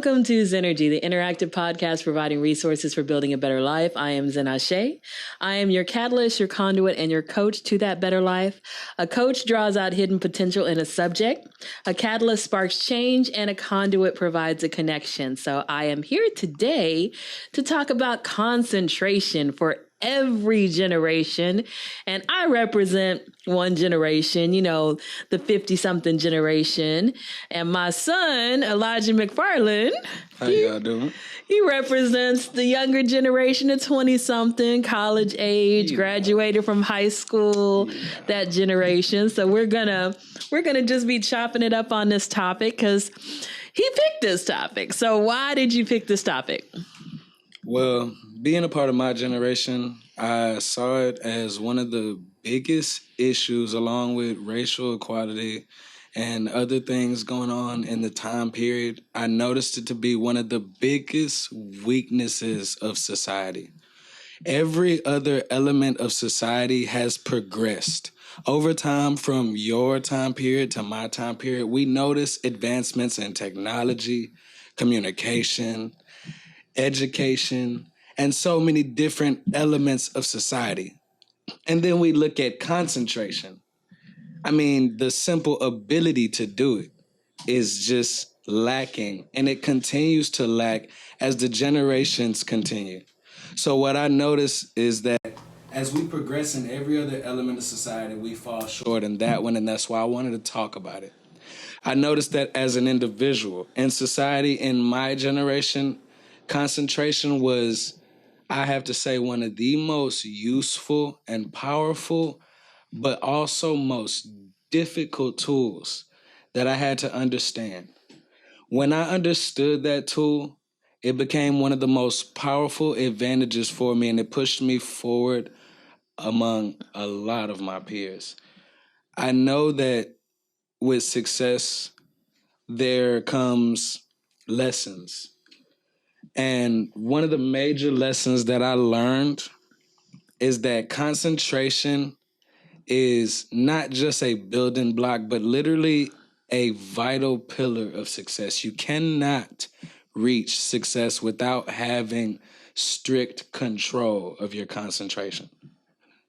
Welcome to Zennurgy, the interactive podcast providing resources for building a better life. I am Zennurgy. I am your catalyst, your conduit, and your coach to that better life. A coach draws out hidden potential in a subject. A catalyst sparks change, and a conduit provides a connection. So I am here today to talk about concentration for every generation. And I represent one generation, the 50-something generation. And my son, Elijah McFarland, how y'all doing? He represents the younger generation, the 20-something, college age, graduated from high school, that generation. So we're gonna just be chopping it up on this topic because he picked this topic. So why did you pick this topic? Well, being a part of my generation, I saw it as one of the biggest issues, along with racial equality and other things going on in the time period. I noticed it to be one of the biggest weaknesses of society. Every other element of society has progressed. Over time, from your time period to my time period, we notice advancements in technology, communication, education, and so many different elements of society. And then we look at concentration. I mean, the simple ability to do it is just lacking, and it continues to lack as the generations continue. So what I notice is that as we progress in every other element of society, we fall short in that one, and that's why I wanted to talk about it. I noticed that as an individual in society, in my generation, concentration was, I have to say, one of the most useful and powerful, but also most difficult tools that I had to understand. When I understood that tool, it became one of the most powerful advantages for me, and it pushed me forward among a lot of my peers. I know that with success, there comes lessons. And one of the major lessons that I learned is that concentration is not just a building block, but literally a vital pillar of success. You cannot reach success without having strict control of your concentration.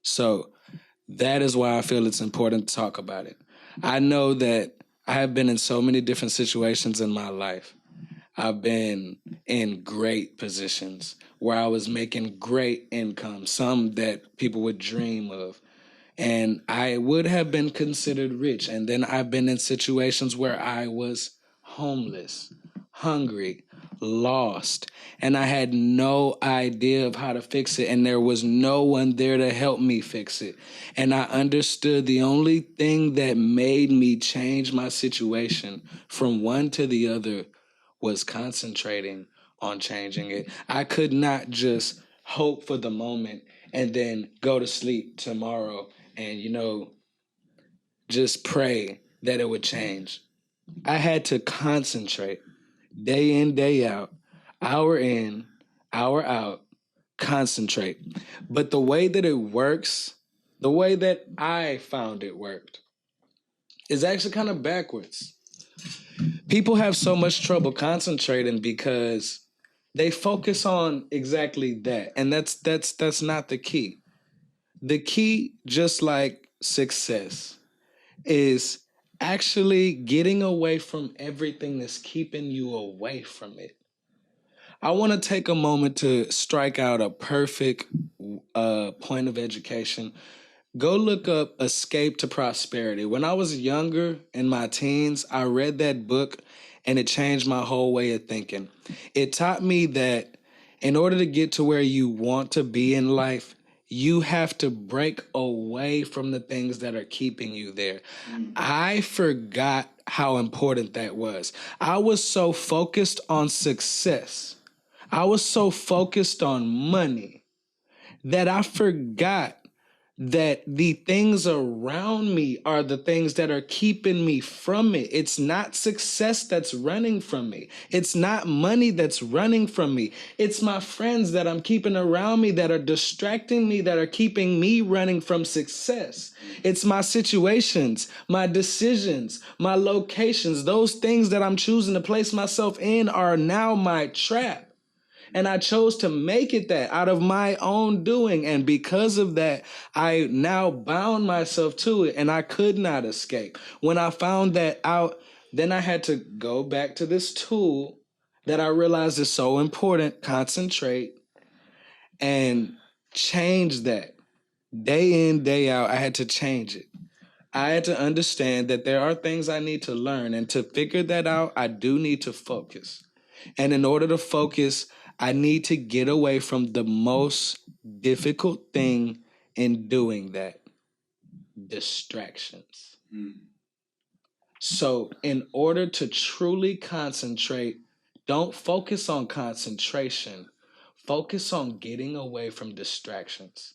So that is why I feel it's important to talk about it. I know that I have been in so many different situations in my life. I've been in great positions where I was making great income, some that people would dream of. And I would have been considered rich. And then I've been in situations where I was homeless, hungry, lost, and I had no idea of how to fix it. And there was no one there to help me fix it. And I understood the only thing that made me change my situation from one to the other was concentrating on changing it. I could not just hope for the moment and then go to sleep tomorrow and, just pray that it would change. I had to concentrate day in, day out, hour in, hour out, concentrate. But the way that it works, the way that I found it worked, is actually kind of backwards. People have so much trouble concentrating because they focus on exactly that. And that's not the key. The key, just like success, is actually getting away from everything that's keeping you away from it. I want to take a moment to strike out a perfect point of education. Go look up Escape to Prosperity. When I was younger, in my teens, I read that book and it changed my whole way of thinking. It taught me that in order to get to where you want to be in life, you have to break away from the things that are keeping you there. I forgot how important that was. I was so focused on success. I was so focused on money that I forgot that the things around me are the things that are keeping me from it. It's not success that's running from me. It's not money that's running from me. It's my friends that I'm keeping around me that are distracting me, that are keeping me running from success. It's my situations, my decisions, my locations. Those things that I'm choosing to place myself in are now my trap. And I chose to make it that out of my own doing. And because of that, I now bound myself to it and I could not escape. When I found that out, then I had to go back to this tool that I realized is so important, concentrate, and change that. Day in, day out, I had to change it. I had to understand that there are things I need to learn. And to figure that out, I do need to focus. And in order to focus, I need to get away from the most difficult thing in doing that, distractions. So, in order to truly concentrate, don't focus on concentration. Focus on getting away from distractions.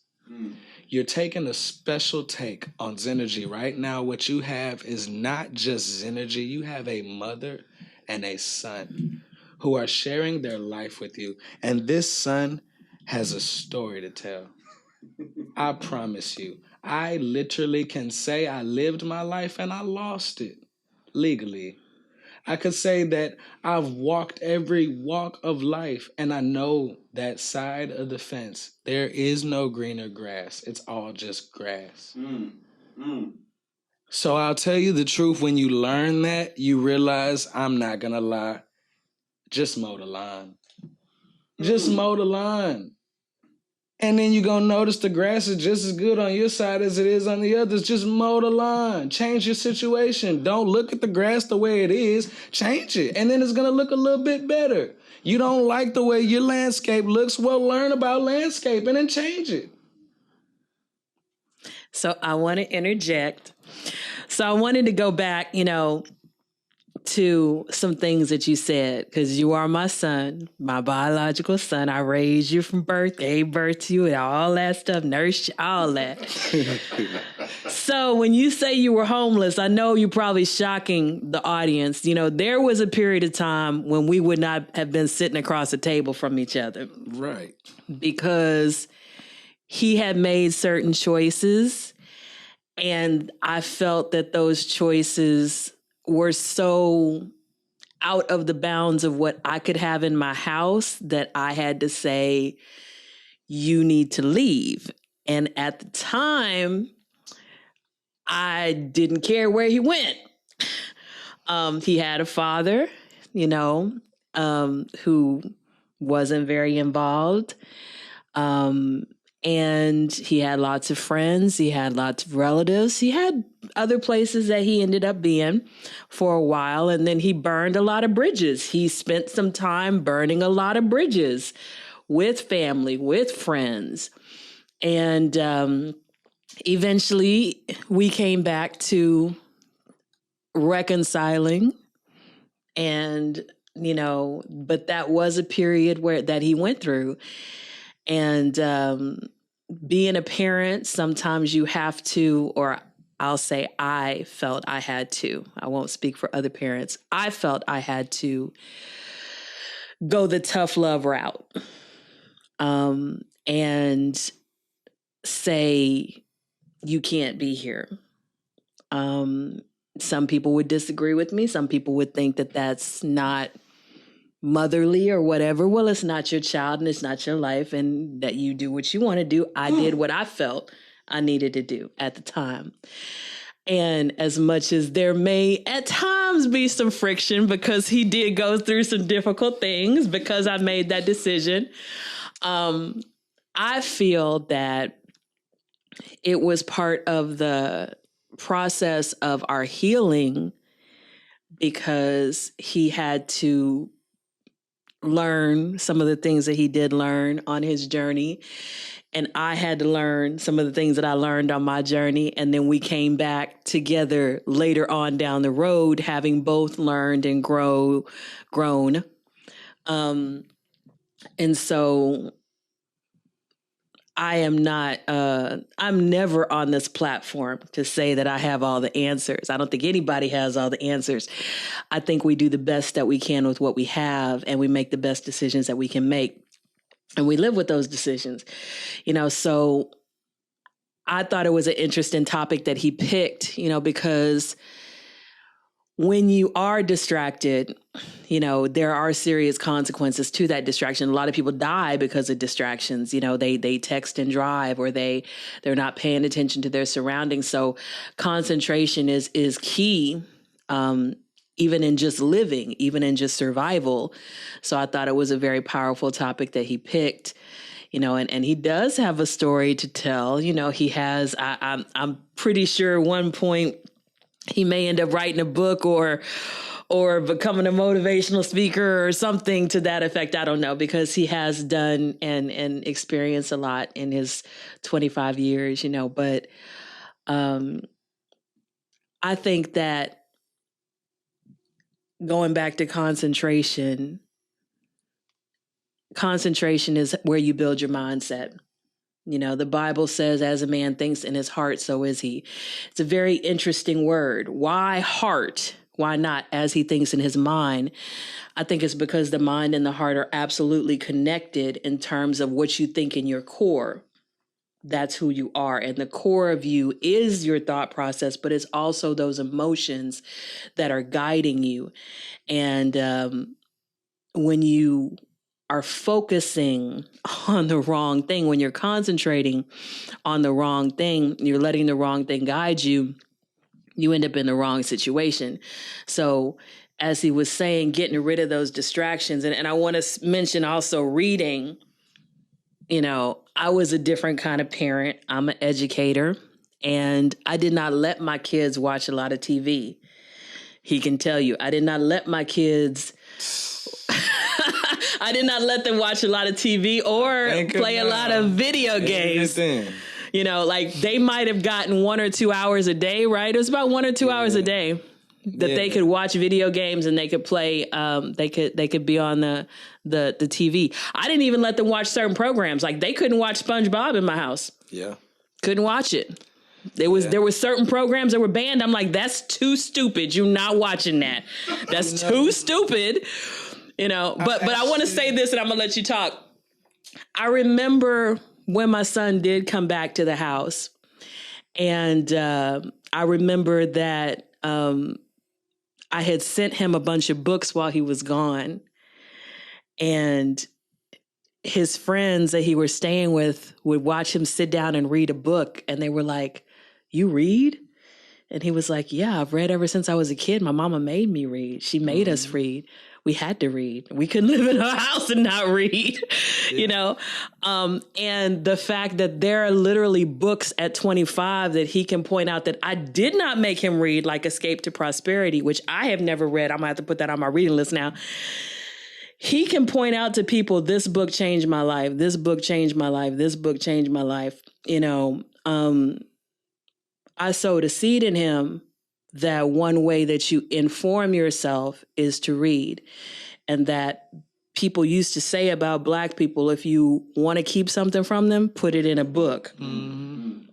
You're taking a special take on Zennurgy. Right now, what you have is not just Zennurgy. You have a mother and a son who are sharing their life with you. And this son has a story to tell. I promise you. I literally can say I lived my life and I lost it legally. I could say that I've walked every walk of life and I know that side of the fence. There is no greener grass. It's all just grass. So I'll tell you the truth. When you learn that, you realize, I'm not going to lie, just mow the lawn. Just mow the lawn. And then you're going to notice the grass is just as good on your side as it is on the others. Just mow the lawn. Change your situation. Don't look at the grass the way it is. Change it. And then it's going to look a little bit better. You don't like the way your landscape looks? Well, learn about landscaping and change it. So I want to interject. So I wanted to go back, to some things that you said, because you are my son, my biological son. I raised you from birth, gave birth to you, and all that stuff, nursed you, all that. So when you say you were homeless, I know you're probably shocking the audience. There was a period of time when we would not have been sitting across the table from each other. Right. Because he had made certain choices, and I felt that those choices were so out of the bounds of what I could have in my house that I had to say, you need to leave. And at the time, I didn't care where he went. He had a father, who wasn't very involved. And he had lots of friends. He had lots of relatives. He had other places that he ended up being for a while. And then he burned a lot of bridges. He spent some time burning a lot of bridges with family, with friends. And eventually we came back to reconciling. And, but that was a period that he went through. And being a parent, sometimes you have to, or I'll say I felt I had to. I won't speak for other parents. I felt I had to go the tough love route and say, you can't be here. Some people would disagree with me. Some people would think that that's not motherly or whatever. Well, it's not your child and it's not your life, and that you do what you want to do. I did what I felt I needed to do at the time. And as much as there may at times be some friction because he did go through some difficult things because I made that decision, I feel that it was part of the process of our healing because he had to learn some of the things that he did learn on his journey. And I had to learn some of the things that I learned on my journey. And then we came back together later on down the road, having both learned and grown. And so I am not, I'm never on this platform to say that I have all the answers. I don't think anybody has all the answers. I think we do the best that we can with what we have, and we make the best decisions that we can make. And we live with those decisions, so I thought it was an interesting topic that he picked, because when you are distracted, there are serious consequences to that distraction. A lot of people die because of distractions. They text and drive, or they're not paying attention to their surroundings. So concentration is key, even in just living, even in just survival. So I thought it was a very powerful topic that he picked. And he does have a story to tell. He has. I'm pretty sure at one point he may end up writing a book or becoming a motivational speaker or something to that effect. I don't know, because he has done and experienced a lot in his 25 years, but I think that going back to concentration is where you build your mindset. The Bible says, as a man thinks in his heart, so is he. It's a very interesting word. Why heart? Why not as he thinks in his mind? I think it's because the mind and the heart are absolutely connected in terms of what you think in your core. That's who you are. And the core of you is your thought process, but it's also those emotions that are guiding you. And when you are focusing on the wrong thing, when you're concentrating on the wrong thing, you're letting the wrong thing guide you, you end up in the wrong situation. So as he was saying, getting rid of those distractions. And I want to mention also reading. I was a different kind of parent. I'm an educator, and I did not let my kids watch a lot of TV. He can tell you, I did not let my kids I did not let them watch a lot of TV or play a lot of video games. Like they might have gotten 1 or 2 hours a day, right? It was about 1 or 2 hours a day that they could watch video games and they could play. They could be on the TV. I didn't even let them watch certain programs. Like they couldn't watch SpongeBob in my house. Yeah, couldn't watch it. There were certain programs that were banned. I'm like, that's too stupid. You're not watching that. That's too stupid. But I want to say this, and I'm gonna let you talk. I remember when my son did come back to the house, and I remember that I had sent him a bunch of books while he was gone, and his friends that he was staying with would watch him sit down and read a book, and they were like, "You read?" And he was like, "Yeah, I've read ever since I was a kid. My mama made me read. She made us read. We had to read. We couldn't live in our house and not read," and the fact that there are literally books at 25 that he can point out that I did not make him read, like Escape to Prosperity, which I have never read. I'm going to have to put that on my reading list now. He can point out to people, this book changed my life. This book changed my life. This book changed my life. I sowed a seed in him that one way that you inform yourself is to read. And that people used to say about Black people, if you want to keep something from them, put it in a book. Mm-hmm.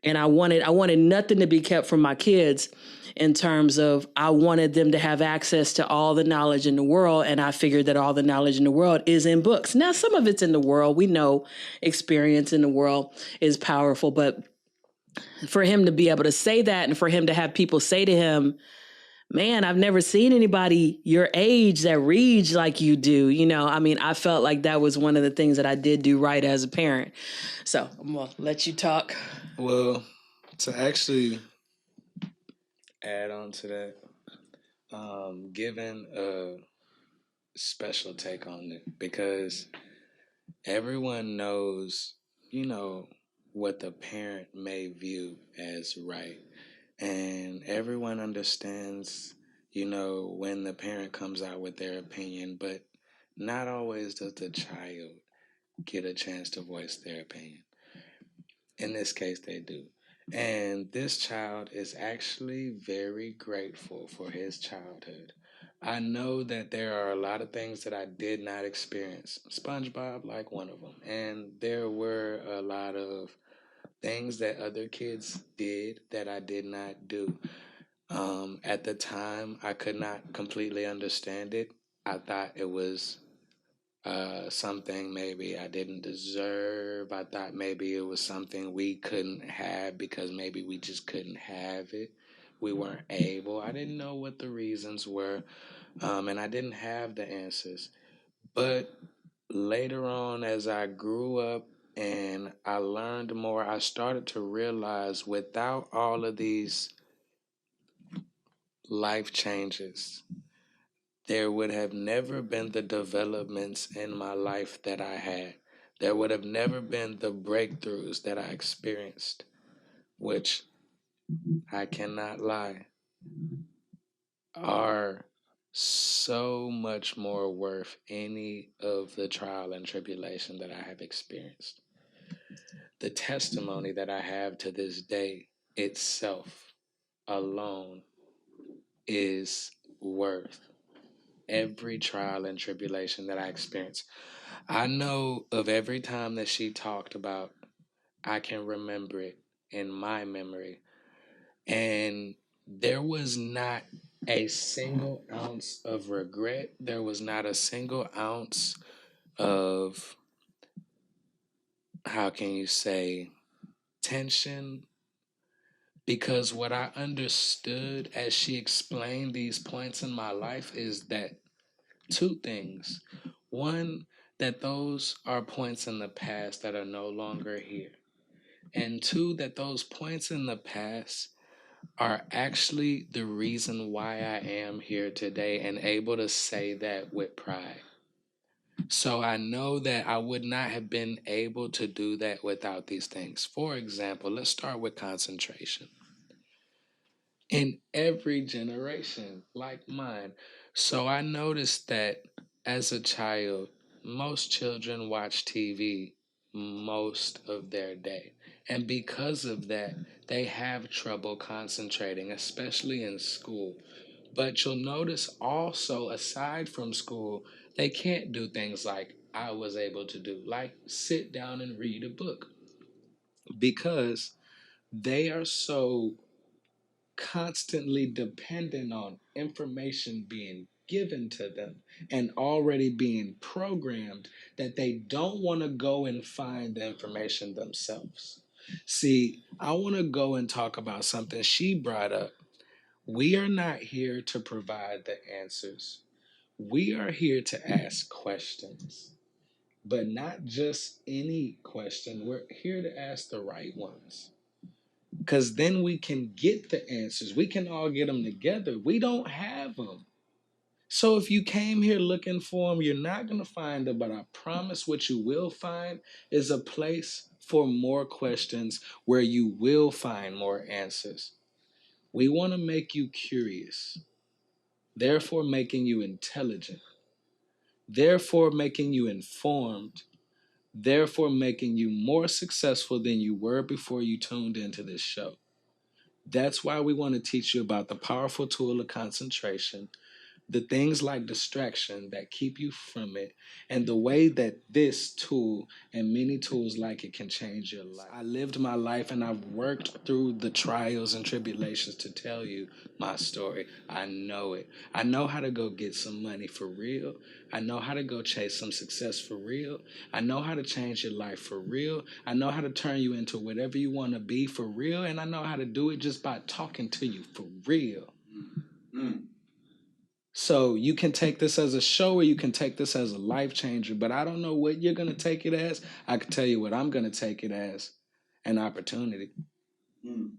And I wanted nothing to be kept from my kids in terms of I wanted them to have access to all the knowledge in the world. And I figured that all the knowledge in the world is in books. Now, some of it's in the world. We know experience in the world is powerful, but for him to be able to say that and for him to have people say to him, "Man, I've never seen anybody your age that reads like you do." I felt like that was one of the things that I did do right as a parent. So I'm going to let you talk. Well, to actually add on to that, giving a special take on it, because everyone knows, what the parent may view as right. And everyone understands, when the parent comes out with their opinion, but not always does the child get a chance to voice their opinion. In this case, they do. And this child is actually very grateful for his childhood. I know that there are a lot of things that I did not experience. SpongeBob, like one of them. And there were a lot of things that other kids did that I did not do. At the time, I could not completely understand it. I thought it was something maybe I didn't deserve. I thought maybe it was something we couldn't have because maybe we just couldn't have it. We weren't able. I didn't know what the reasons were, and I didn't have the answers. But later on, as I grew up and I learned more, I started to realize without all of these life changes, there would have never been the developments in my life that I had. There would have never been the breakthroughs that I experienced, which I cannot lie, are so much more worth any of the trial and tribulation that I have experienced. The testimony that I have to this day itself alone is worth every trial and tribulation that I experienced. I know of every time that she talked about, I can remember it in my memory. And there was not a single ounce of regret. There was not a single ounce of, how can you say, tension. Because what I understood as she explained these points in my life is that two things. One, that those are points in the past that are no longer here. And two, that those points in the past are actually the reason why I am here today and able to say that with pride. So I know that I would not have been able to do that without these things. For example, let's start with concentration. In every generation like mine. So I noticed that as a child, most children watch TV most of their day. And because of that, they have trouble concentrating, especially in school. But you'll notice also, aside from school, they can't do things like I was able to do, like sit down and read a book, because they are so constantly dependent on information being given to them and already being programmed that they don't want to go and find the information themselves. See, I want to go and talk about something she brought up. We are not here to provide the answers. We are here to ask questions, but not just any question. We're here to ask the right ones, because then we can get the answers. We can all get them together. We don't have them. So if you came here looking for them, you're not going to find them. But I promise what you will find is a place for more questions where you will find more answers. We want to make you curious, therefore making you intelligent, therefore making you informed, therefore making you more successful than you were before you tuned into this show. That's why we want to teach you about the powerful tool of concentration, the things like distraction that keep you from it, and the way that this tool and many tools like it can change your life. I lived my life and I've worked through the trials and tribulations to tell you my story. I know it. I know how to go get some money for real. I know how to go chase some success for real. I know how to change your life for real. I know how to turn you into whatever you want to be for real. And I know how to do it just by talking to you for real. Mm. So you can take this as a show or you can take this as a life changer, but I don't know what you're going to take it as. I can tell you what I'm going to take it as: an opportunity.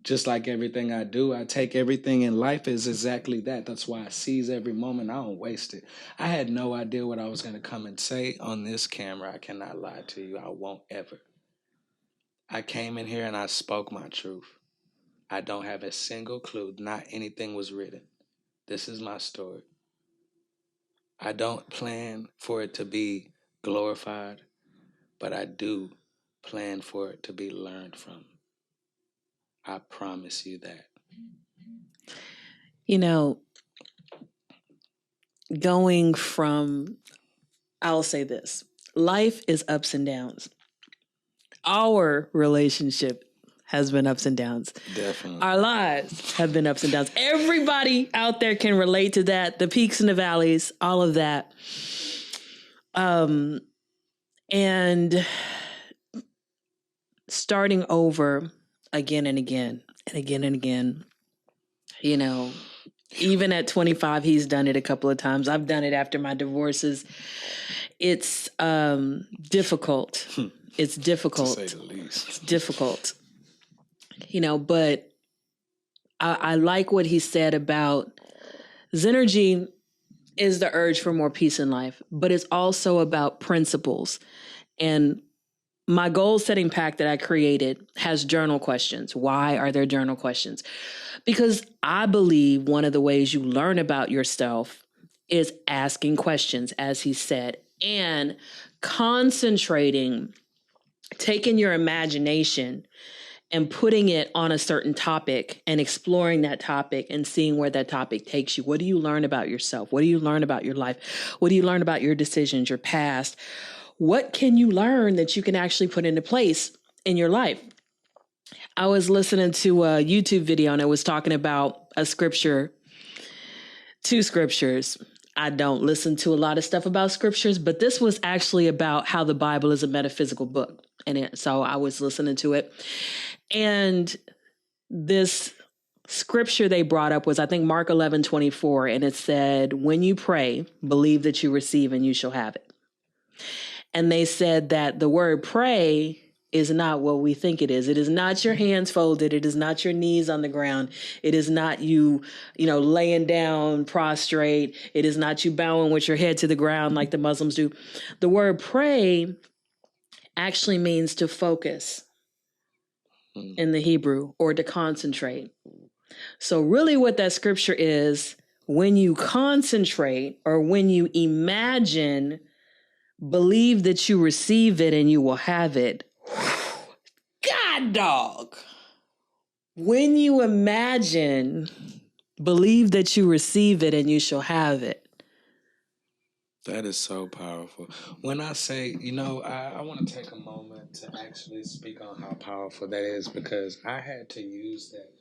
Just like everything I do, I take everything in life as exactly that. That's why I seize every moment. I don't waste it. I had no idea what I was going to come and say on this camera. I cannot lie to you. I won't ever. I came in here and I spoke my truth. I don't have a single clue. Not anything was written. This is my story. I don't plan for it to be glorified, but I do plan for it to be learned from. I promise you that. You know, going from, I'll say this, life is ups and downs. Our relationship has been ups and downs. Definitely. Our lives have been ups and downs. Everybody out there can relate to that, the peaks and the valleys, all of that. And starting over again and again and again and again, you know, even at 25, he's done it a couple of times. I've done it after my divorces. It's difficult. It's difficult. To say the least. It's difficult. But I like what he said about Zennurgy is the urge for more peace in life, but it's also about principles. And my goal setting pack that I created has journal questions. Why are there journal questions? Because I believe one of the ways you learn about yourself is asking questions, as he said, and concentrating, taking your imagination and putting it on a certain topic and exploring that topic and seeing where that topic takes you. What do you learn about yourself? What do you learn about your life? What do you learn about your decisions, your past? What can you learn that you can actually put into place in your life? I was listening to a YouTube video and it was talking about a scripture, two scriptures. I don't listen to a lot of stuff about scriptures, but this was actually about how the Bible is a metaphysical book. So I was listening to it. And this scripture they brought up was, I think, Mark 11:24. And it said, when you pray, believe that you receive and you shall have it. And they said that the word pray is not what we think it is. It is not your hands folded. It is not your knees on the ground. It is not you laying down prostrate. It is not you bowing with your head to the ground like the Muslims do. The word pray actually means to focus in the Hebrew, or to concentrate. So really what that scripture is, when you concentrate or when you imagine, believe that you receive it and you will have it. God dog. When you imagine, believe that you receive it and you shall have it. That is so powerful. When I say, I want to take a moment to actually speak on how powerful that is, because I had to use that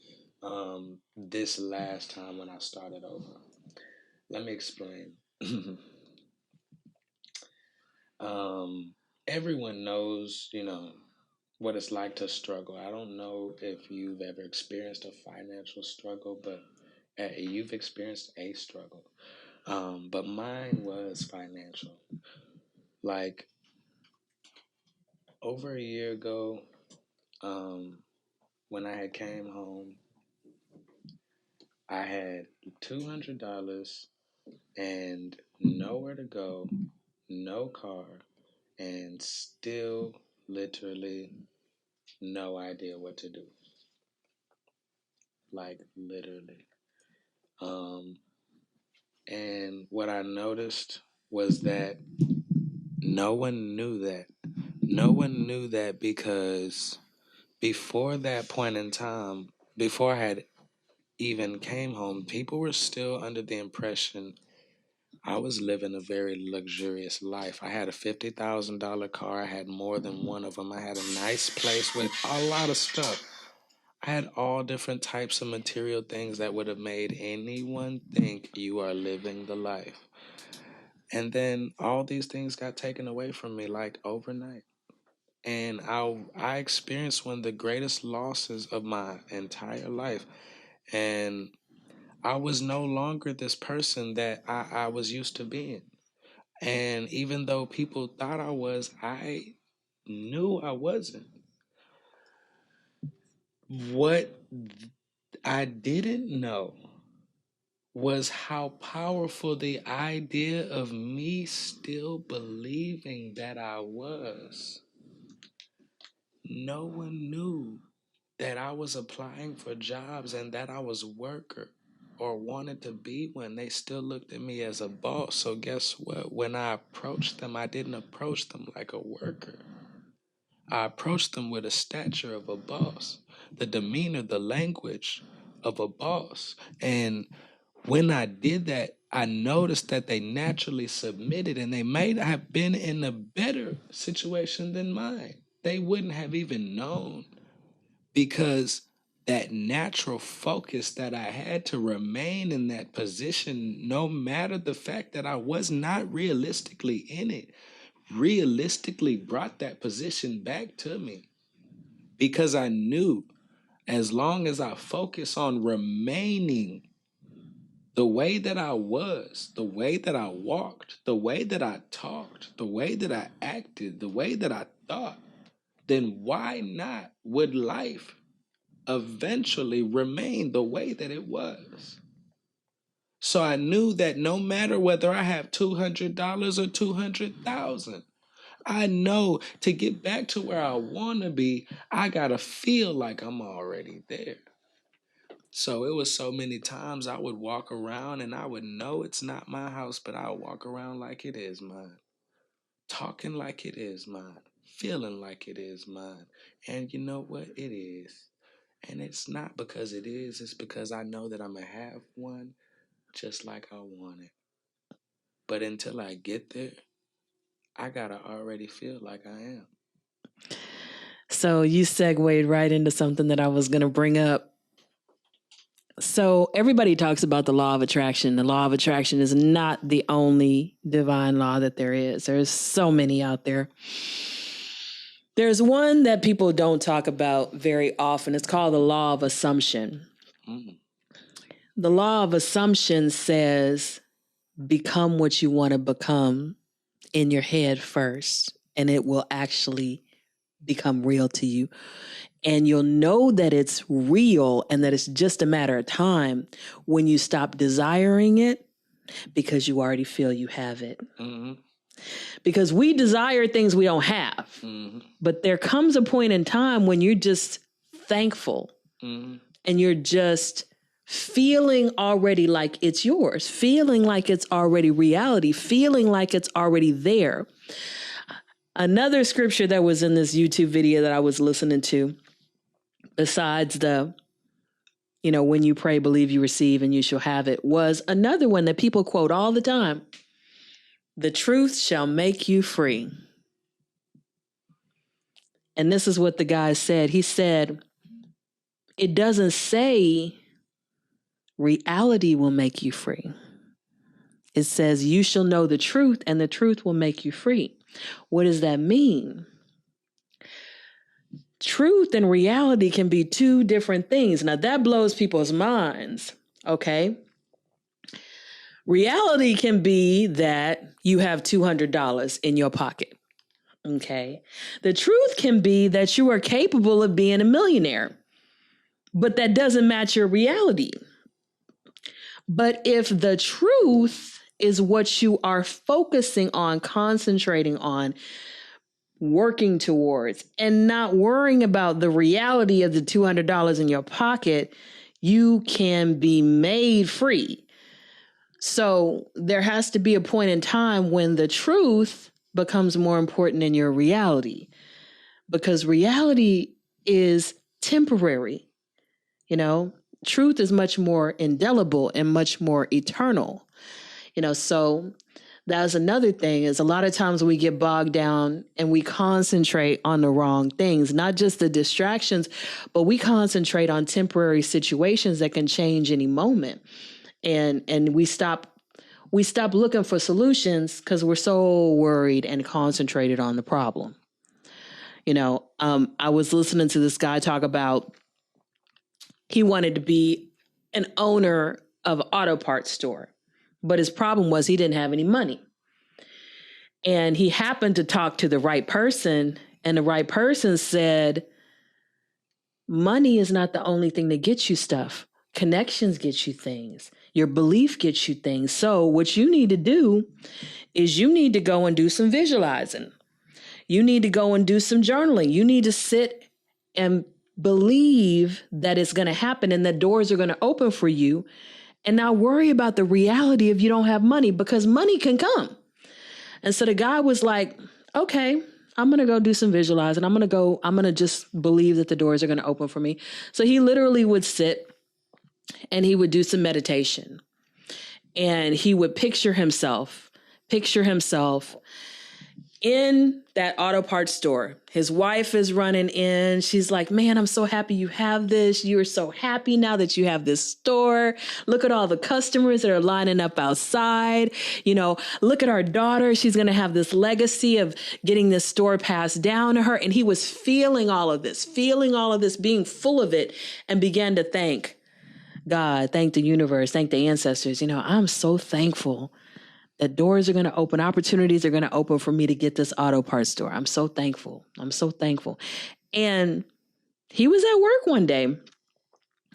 this last time when I started over. Let me explain. Everyone knows, what it's like to struggle. I don't know if you've ever experienced a financial struggle, but you've experienced a struggle. But mine was financial. Like over a year ago, when I had came home, I had $200 and nowhere to go, no car, and still literally no idea what to do. Like literally. And what I noticed was that no one knew that. No one knew that because before that point in time, before I had even came home, people were still under the impression I was living a very luxurious life. I had a $50,000 car. I had more than one of them. I had a nice place with a lot of stuff. I had all different types of material things that would have made anyone think you are living the life. And then all these things got taken away from me like overnight. And I experienced one of the greatest losses of my entire life. And I was no longer this person that I was used to being. And even though people thought I was, I knew I wasn't. What I didn't know was how powerful the idea of me still believing that I was. No one knew that I was applying for jobs and that I was a worker or wanted to be one. They still looked at me as a boss. So guess what? When I approached them, I didn't approach them like a worker. I approached them with a stature of a boss, the demeanor, the language of a boss. And when I did that, I noticed that they naturally submitted, and they may have been in a better situation than mine. They wouldn't have even known, because that natural focus that I had to remain in that position, no matter the fact that I was not realistically in it, realistically brought that position back to me, because I knew as long as I focus on remaining the way that I was, the way that I walked, the way that I talked, the way that I acted, the way that I thought, then why not would life eventually remain the way that it was? So I knew that no matter whether I have $200 or 200,000, I know to get back to where I want to be, I got to feel like I'm already there. So it was so many times I would walk around and I would know it's not my house, but I would walk around like it is mine, talking like it is mine, feeling like it is mine. And you know what? It is. And it's not because it is, it's because I know that I'm going to have one just like I want it. But until I get there, I got to already feel like I am. So you segued right into something that I was going to bring up. So everybody talks about the law of attraction. The law of attraction is not the only divine law that there is. There's so many out there. There's one that people don't talk about very often. It's called the law of assumption. Mm. The law of assumption says, become what you want to become in your head first, and it will actually become real to you. And you'll know that it's real and that it's just a matter of time when you stop desiring it, because you already feel you have it. Mm-hmm. Because we desire things we don't have. Mm-hmm. But there comes a point in time when you're just thankful. Mm-hmm. And you're just feeling already like it's yours, feeling like it's already reality, feeling like it's already there. Another scripture that was in this YouTube video that I was listening to, besides the, when you pray, believe you receive and you shall have it, was another one that people quote all the time. The truth shall make you free. And this is what the guy said. He said, it doesn't say reality will make you free. It says you shall know the truth and the truth will make you free. What does that mean? Truth and reality can be two different things. Now that blows people's minds, okay? Reality can be that you have $200 in your pocket, okay? The truth can be that you are capable of being a millionaire, but that doesn't match your reality. But if the truth is what you are focusing on, concentrating on, working towards, and not worrying about the reality of the $200 in your pocket, you can be made free. So there has to be a point in time when the truth becomes more important than your reality, because reality is temporary. Truth is much more indelible and much more eternal. So that's another thing, is a lot of times we get bogged down and we concentrate on the wrong things, not just the distractions, but we concentrate on temporary situations that can change any moment. And we stop looking for solutions because we're so worried and concentrated on the problem. I was listening to this guy talk about he wanted to be an owner of an auto parts store, but his problem was he didn't have any money. And he happened to talk to the right person, and the right person said, money is not the only thing that gets you stuff. Connections get you things. Your belief gets you things. So what you need to do is you need to go and do some visualizing. You need to go and do some journaling. You need to sit and believe that it's going to happen and that doors are going to open for you, and not worry about the reality if you don't have money, because money can come. And so the guy was like, okay, I'm going to go do some visualizing. I'm going to just believe that the doors are going to open for me. So he literally would sit and he would do some meditation. And he would picture himself in that auto parts store. His wife is running in. She's like, man, I'm so happy you have this. You're so happy now that you have this store. Look at all the customers that are lining up outside. Look at our daughter. She's going to have this legacy of getting this store passed down to her. And he was feeling all of this, being full of it, and began to thank God, thank the universe, thank the ancestors. I'm so thankful that doors are going to open, opportunities are going to open for me to get this auto parts store. I'm so thankful. And he was at work one day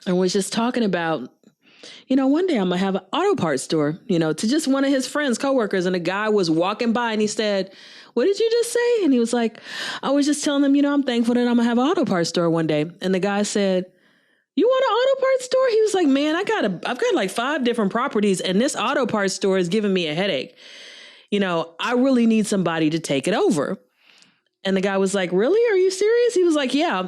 and was just talking about, one day I'm going to have an auto parts store, to just one of his friends, coworkers. And a guy was walking by and he said, what did you just say? And he was like, I was just telling them, I'm thankful that I'm going to have an auto parts store one day. And the guy said, you want an auto parts store? He was like, man, I've got like 5 different properties and this auto parts store is giving me a headache. I really need somebody to take it over. And the guy was like, really? Are you serious? He was like, yeah.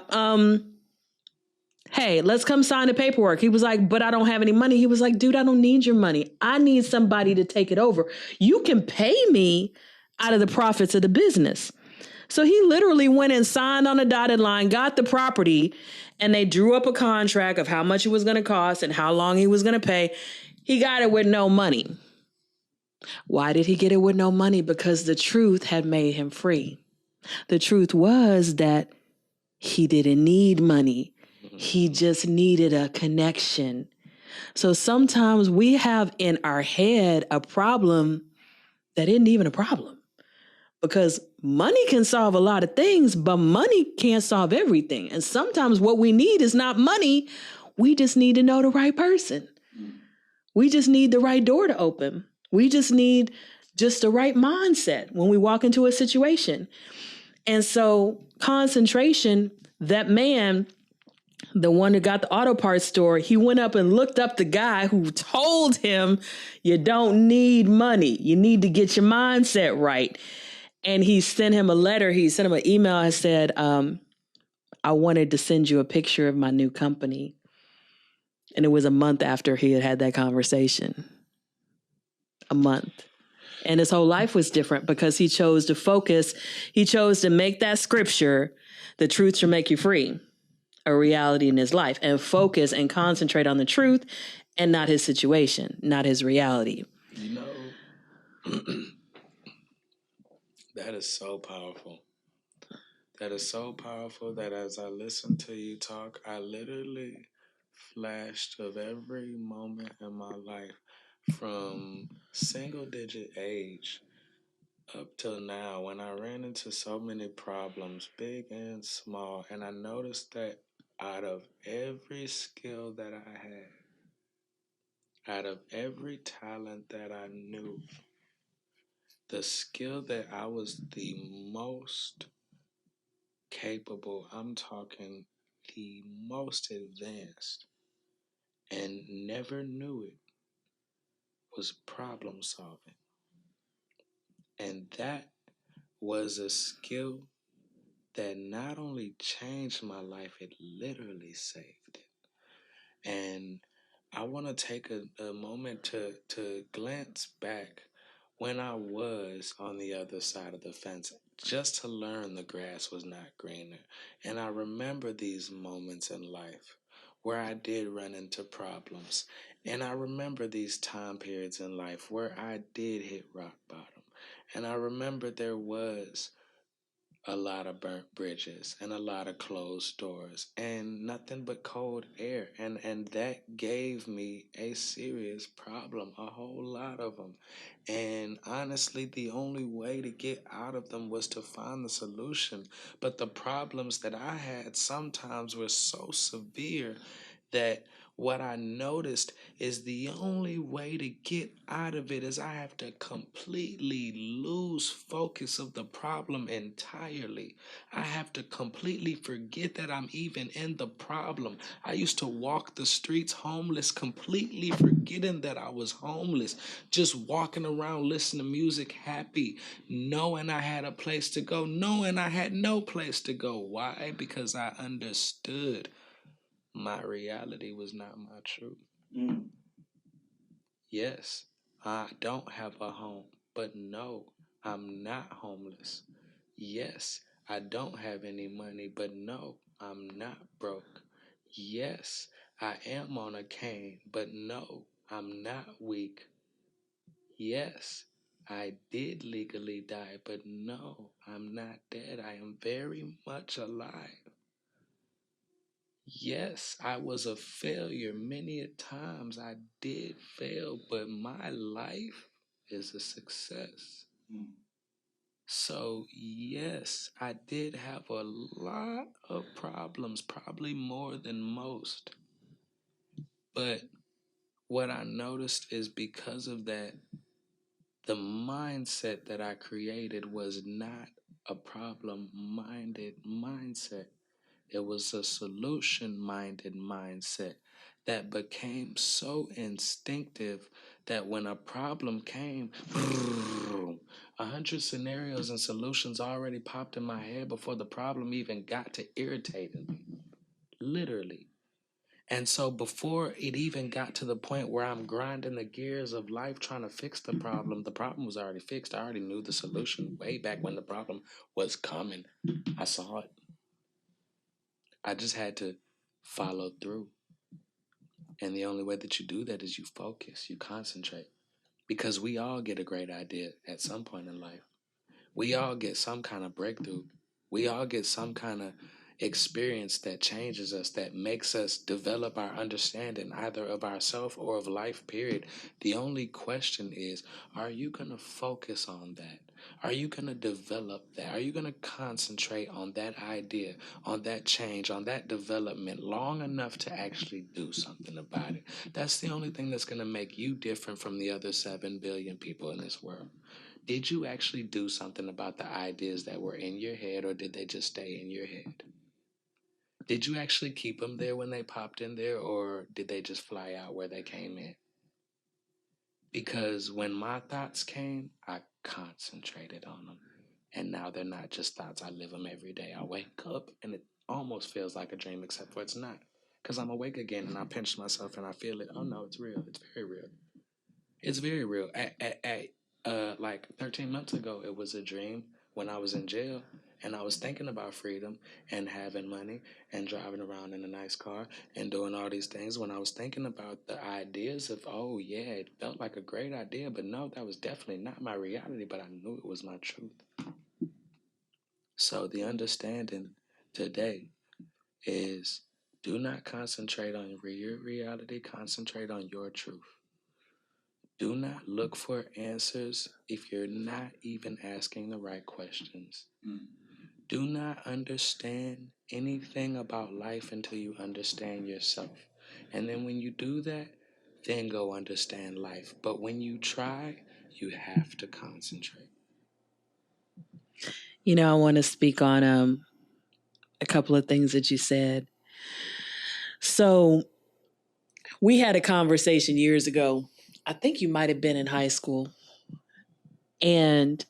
Hey, let's come sign the paperwork. He was like, but I don't have any money. He was like, dude, I don't need your money. I need somebody to take it over. You can pay me out of the profits of the business. So he literally went and signed on a dotted line, got the property, and they drew up a contract of how much it was going to cost and how long he was going to pay. He got it with no money. Why did he get it with no money? Because the truth had made him free. The truth was that he didn't need money. He just needed a connection. So sometimes we have in our head a problem that isn't even a problem. Because money can solve a lot of things, but money can't solve everything. And sometimes what we need is not money. We just need to know the right person. We just need the right door to open. We just need just the right mindset when we walk into a situation. And so concentration, that man, the one who got the auto parts store, he went up and looked up the guy who told him, you don't need money. You need to get your mindset right. And he sent him a letter. He sent him an email and said, I wanted to send you a picture of my new company. And it was a month after he had that conversation. A month. And his whole life was different because he chose to focus. He chose to make that scripture, the truth shall make you free, a reality in his life, and focus and concentrate on the truth and not his situation, not his reality. That is so powerful. That is so powerful that as I listened to you talk, I literally flashed of every moment in my life from single digit age up till now when I ran into so many problems, big and small, and I noticed that out of every skill that I had, out of every talent that I knew, the skill that I was the most capable, I'm talking the most advanced, and never knew it, was problem solving. And that was a skill that not only changed my life, it literally saved it. And I want to take a moment to glance back when I was on the other side of the fence, just to learn the grass was not greener. And I remember these moments in life where I did run into problems. And I remember these time periods in life where I did hit rock bottom. And I remember there was a lot of burnt bridges and a lot of closed doors and nothing but cold air, and that gave me a serious problem, a whole lot of them. And honestly, the only way to get out of them was to find the solution. But the problems that I had sometimes were so severe that what I noticed is the only way to get out of it is I have to completely lose focus of the problem entirely. I have to completely forget that I'm even in the problem. I used to walk the streets homeless, completely forgetting that I was homeless, just walking around listening to music, happy, knowing I had a place to go, knowing I had no place to go. Why? Because I understood my reality was not my truth. Yes, I don't have a home, but no, I'm not homeless. Yes, I don't have any money, but no, I'm not broke. Yes, I am on a cane, but no, I'm not weak. Yes, I did legally die, but no, I'm not dead. I am very much alive. Yes, I was a failure many a times. I did fail, but my life is a success. So, yes, I did have a lot of problems, probably more than most. But what I noticed is because of that, the mindset that I created was not a problem minded mindset. It was a solution minded mindset that became so instinctive that when a problem came, 100 scenarios and solutions already popped in my head before the problem even got to irritating me. Literally. And so before it even got to the point where I'm grinding the gears of life trying to fix the problem was already fixed. I already knew the solution way back when the problem was coming. I saw it. I just had to follow through. And the only way that you do that is you focus, you concentrate. Because we all get a great idea at some point in life. We all get some kind of breakthrough. We all get some kind of experience that changes us, that makes us develop our understanding either of ourselves or of life, period. The only question is, are you going to focus on that? Are you going to develop that? Are you going to concentrate on that idea, on that change, on that development long enough to actually do something about it? That's the only thing that's going to make you different from the other 7 billion people in this world. Did you actually do something about the ideas that were in your head, or did they just stay in your head? Did you actually keep them there when they popped in there, or did they just fly out where they came in? Because when my thoughts came, I concentrated on them. And now they're not just thoughts. I live them every day. I wake up and it almost feels like a dream, except for it's not. Because I'm awake again and I pinch myself and I feel it. Oh no, it's real. It's very real. It's very real. Like 13 months ago, it was a dream when I was in jail and I was thinking about freedom and having money and driving around in a nice car and doing all these things. When I was thinking about the ideas of, oh yeah, it felt like a great idea, but no, that was definitely not my reality, but I knew it was my truth. So the understanding today is do not concentrate on your reality, concentrate on your truth. Do not look for answers if you're not even asking the right questions. Do not understand anything about life until you understand yourself. And then when you do that, then go understand life. But when you try, you have to concentrate. You know, I want to speak on a couple of things that you said. So we had a conversation years ago. I think you might have been in high school. And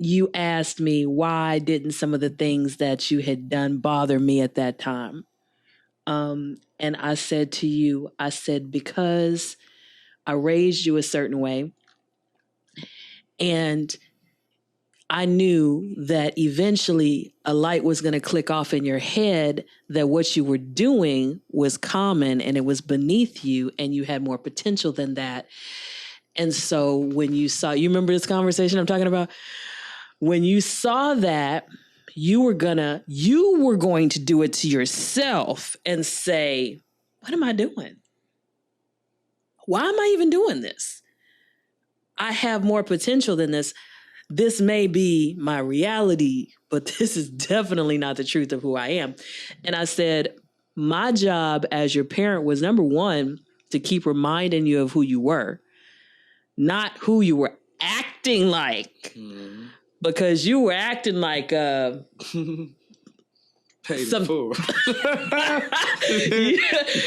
you asked me why didn't some of the things that you had done bother me at that time? And I said to you, I said, because I raised you a certain way. And I knew that eventually a light was going to click off in your head that what you were doing was common and it was beneath you and you had more potential than that. And so when you you remember this conversation I'm talking about? When you saw that, you were going to do it to yourself and say, what am I doing? Why am I even doing this? I have more potential than this. This may be my reality, but this is definitely not the truth of who I am. And I said, my job as your parent was, number one, to keep reminding you of who you were, not who you were acting like. Mm-hmm. Because you were acting like Paid some fool.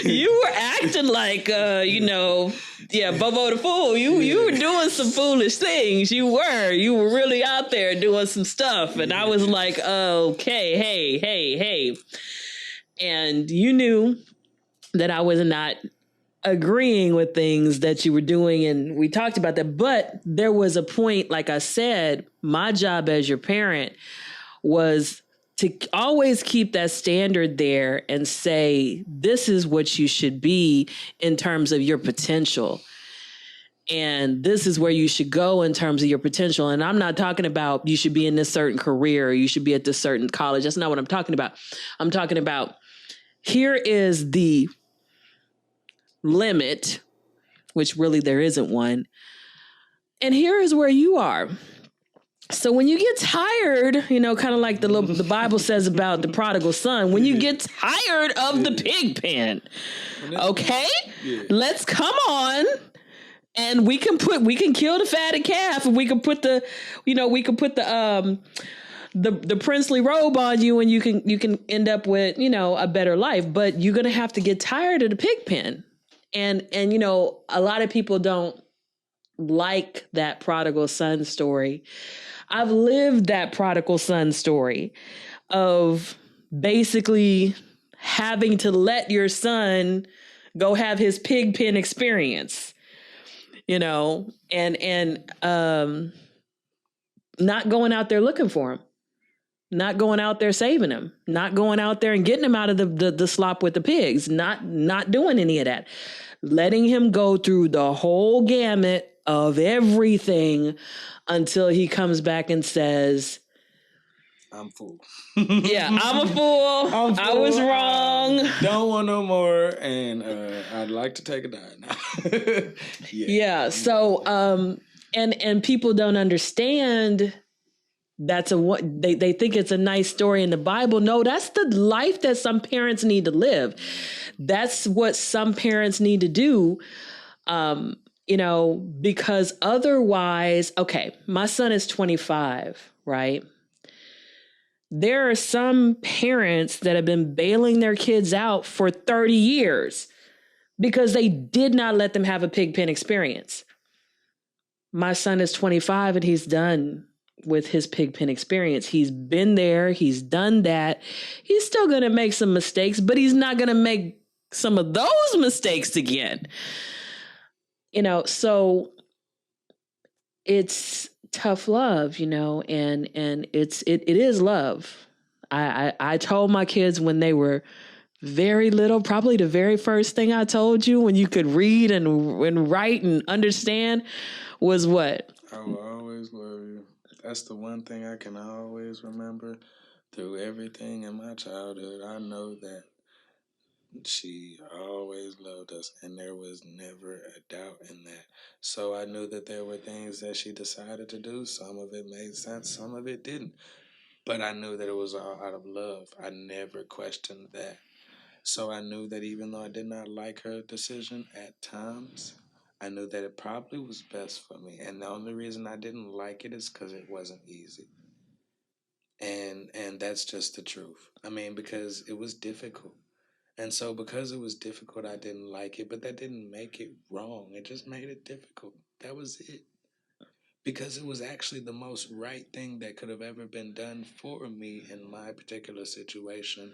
you were acting like Bobo the Fool. You were doing some foolish things. You were really out there doing some stuff, and I was like, okay, hey, and you knew that I was not agreeing with things that you were doing, and we talked about that. But there was a point, like I said, my job as your parent was to always keep that standard there and say, this is what you should be in terms of your potential. And this is where you should go in terms of your potential. And I'm not talking about you should be in this certain career, or you should be at this certain college. That's not what I'm talking about. I'm talking about here is the limit, which really there isn't one. And here is where you are. So when you get tired, you know, kind of like the Bible says about the prodigal son, when you get tired of the pig pen, okay, let's come on. And we can kill the fatted calf, and we can put the princely robe on you, and you can end up with, you know, a better life. But you're gonna have to get tired of the pig pen. And you know, a lot of people don't like that prodigal son story. I've lived that prodigal son story of basically having to let your son go have his pig pen experience, you know, and not going out there looking for him, not going out there saving him, not going out there and getting him out of the slop with the pigs, not doing any of that, letting him go through the whole gamut of everything until he comes back and says, I'm full. Yeah, I'm a fool. I was wrong. Don't want no more, and I'd like to take a dive now. Yeah. So, and people don't understand. That's they think it's a nice story in the Bible. No, that's the life that some parents need to live. That's what some parents need to do. You know, because otherwise, okay, my son is 25, right? There are some parents that have been bailing their kids out for 30 years because they did not let them have a pig pen experience. My son is 25 and he's done with his pig pen experience. He's been there, he's done that. He's still going to make some mistakes, but he's not going to make some of those mistakes again. You know, so it's tough love, you know, and it is love. I told my kids when they were very little, probably the very first thing I told you when you could read and write and understand was what? I will always love you. That's the one thing I can always remember through everything in my childhood. I know that she always loved us, and there was never a doubt in that. So I knew that there were things that she decided to do. Some of it made sense, some of it didn't. But I knew that it was all out of love. I never questioned that. So I knew that even though I did not like her decision at times, I knew that it probably was best for me. And the only reason I didn't like it is because it wasn't easy. And that's just the truth. I mean, because it was difficult. And so because it was difficult, I didn't like it, but that didn't make it wrong. It just made it difficult. That was it. Because it was actually the most right thing that could have ever been done for me in my particular situation.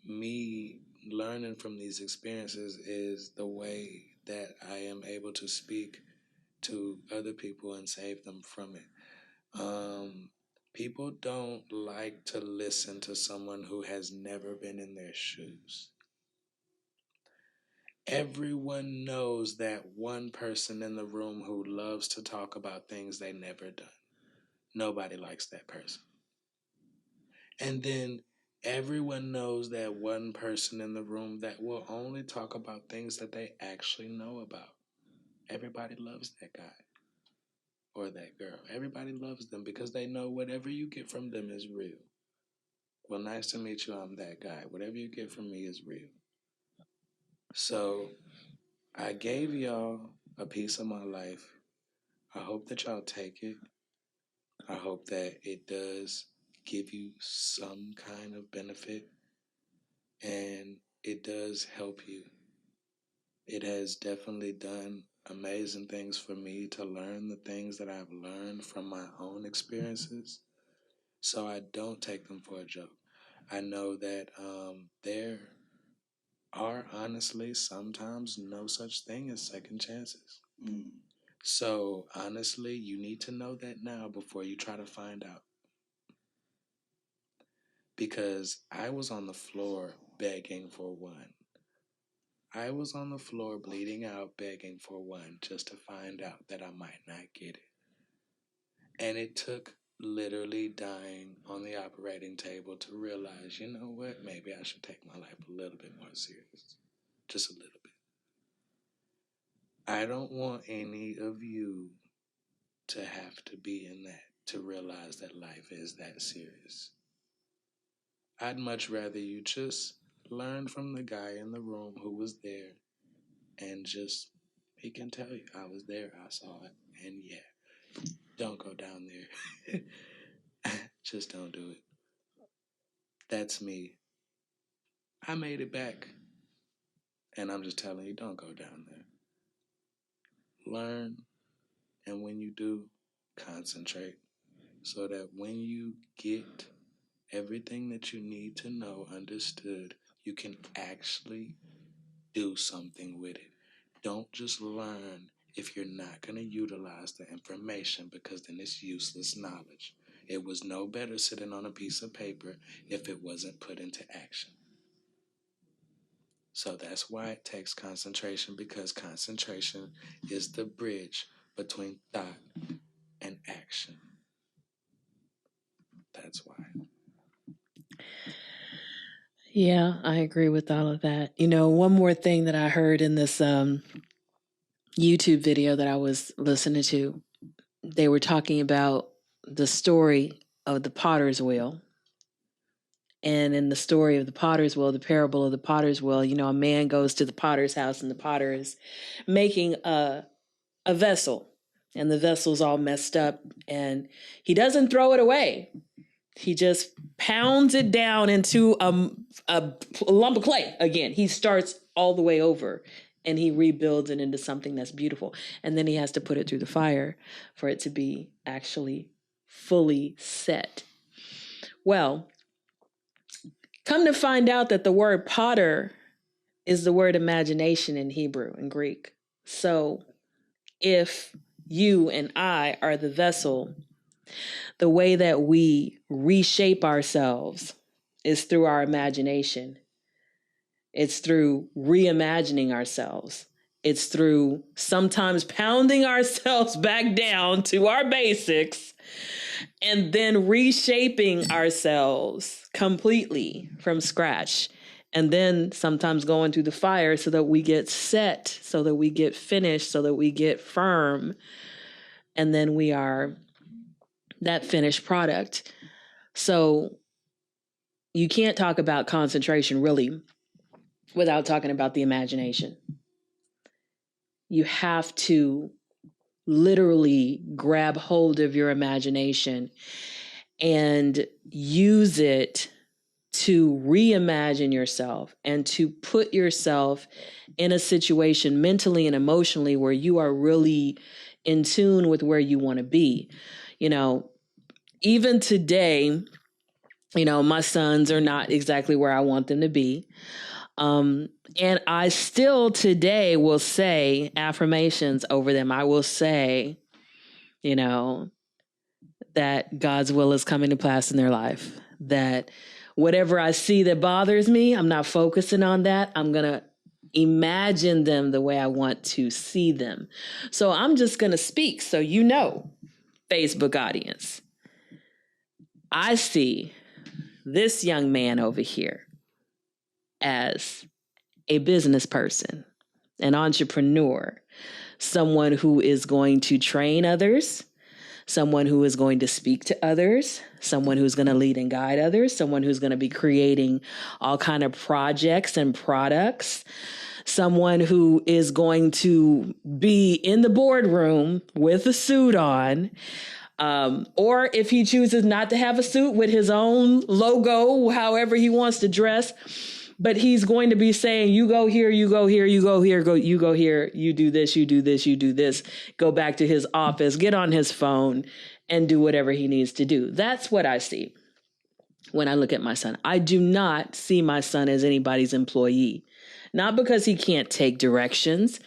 Me learning from these experiences is the way that I am able to speak to other people and save them from it. People don't like to listen to someone who has never been in their shoes. Everyone knows that one person in the room who loves to talk about things they never done. Nobody likes that person. And then everyone knows that one person in the room that will only talk about things that they actually know about. Everybody loves that guy or that girl. Everybody loves them because they know whatever you get from them is real. Well, nice to meet you. I'm that guy. Whatever you get from me is real. So I gave y'all a piece of my life. I hope that y'all take it. I hope that it does give you some kind of benefit and it does help you. It has definitely done amazing things for me to learn the things that I've learned from my own experiences. So I don't take them for a joke. I know that there are honestly sometimes no such thing as second chances. So honestly, you need to know that now before you try to find out. Because I was on the floor begging for one. I was on the floor bleeding out, begging for one just to find out that I might not get it. And it took literally dying on the operating table to realize, you know what, maybe I should take my life a little bit more serious. Just a little bit. I don't want any of you to have to be in that to realize that life is that serious. I'd much rather you just learn from the guy in the room who was there and just, he can tell you, I was there, I saw it, and yeah, don't go down there. Just don't do it. That's me. I made it back, and I'm just telling you, don't go down there. Learn, and when you do, concentrate so that when you get everything that you need to know understood, you can actually do something with it. Don't just learn if you're not going to utilize the information, because then it's useless knowledge. It was no better sitting on a piece of paper if it wasn't put into action. So that's why it takes concentration, because concentration is the bridge between thought and action. That's why. Yeah, I agree with all of that. You know, one more thing that I heard in this YouTube video that I was listening to, they were talking about the story of the potter's wheel. And in the story of the potter's wheel, the parable of the potter's wheel, you know, a man goes to the potter's house and the potter is making a vessel, and the vessel's all messed up, and he doesn't throw it away. He just pounds it down into a lump of clay again. He starts all the way over and he rebuilds it into something that's beautiful. And then he has to put it through the fire for it to be actually fully set. Well, come to find out that the word potter is the word imagination in Hebrew and Greek. So if you and I are the vessel, the way that we reshape ourselves is through our imagination. It's through reimagining ourselves. It's through sometimes pounding ourselves back down to our basics and then reshaping ourselves completely from scratch. And then sometimes going through the fire so that we get set, so that we get finished, so that we get firm. And then we are that finished product. So you can't talk about concentration really without talking about the imagination. You have to literally grab hold of your imagination and use it to reimagine yourself and to put yourself in a situation mentally and emotionally where you are really in tune with where you want to be. You know, even today, you know, my sons are not exactly where I want them to be. And I still today will say affirmations over them. I will say, you know, that God's will is coming to pass in their life, that whatever I see that bothers me, I'm not focusing on that. I'm going to imagine them the way I want to see them. So I'm just going to speak. So, you know, Facebook audience, I see this young man over here as a business person, an entrepreneur, someone who is going to train others, someone who is going to speak to others, someone who's going to lead and guide others, someone who's going to be creating all kind of projects and products, someone who is going to be in the boardroom with a suit on, or if he chooses not to have a suit with his own logo, however he wants to dress, but he's going to be saying, you go here, you go here, you go here, you go here, you do this, you do this, you do this, go back to his office, get on his phone and do whatever he needs to do. That's what I see. when I look at my son. I do not see my son as anybody's employee, not because he can't take directions,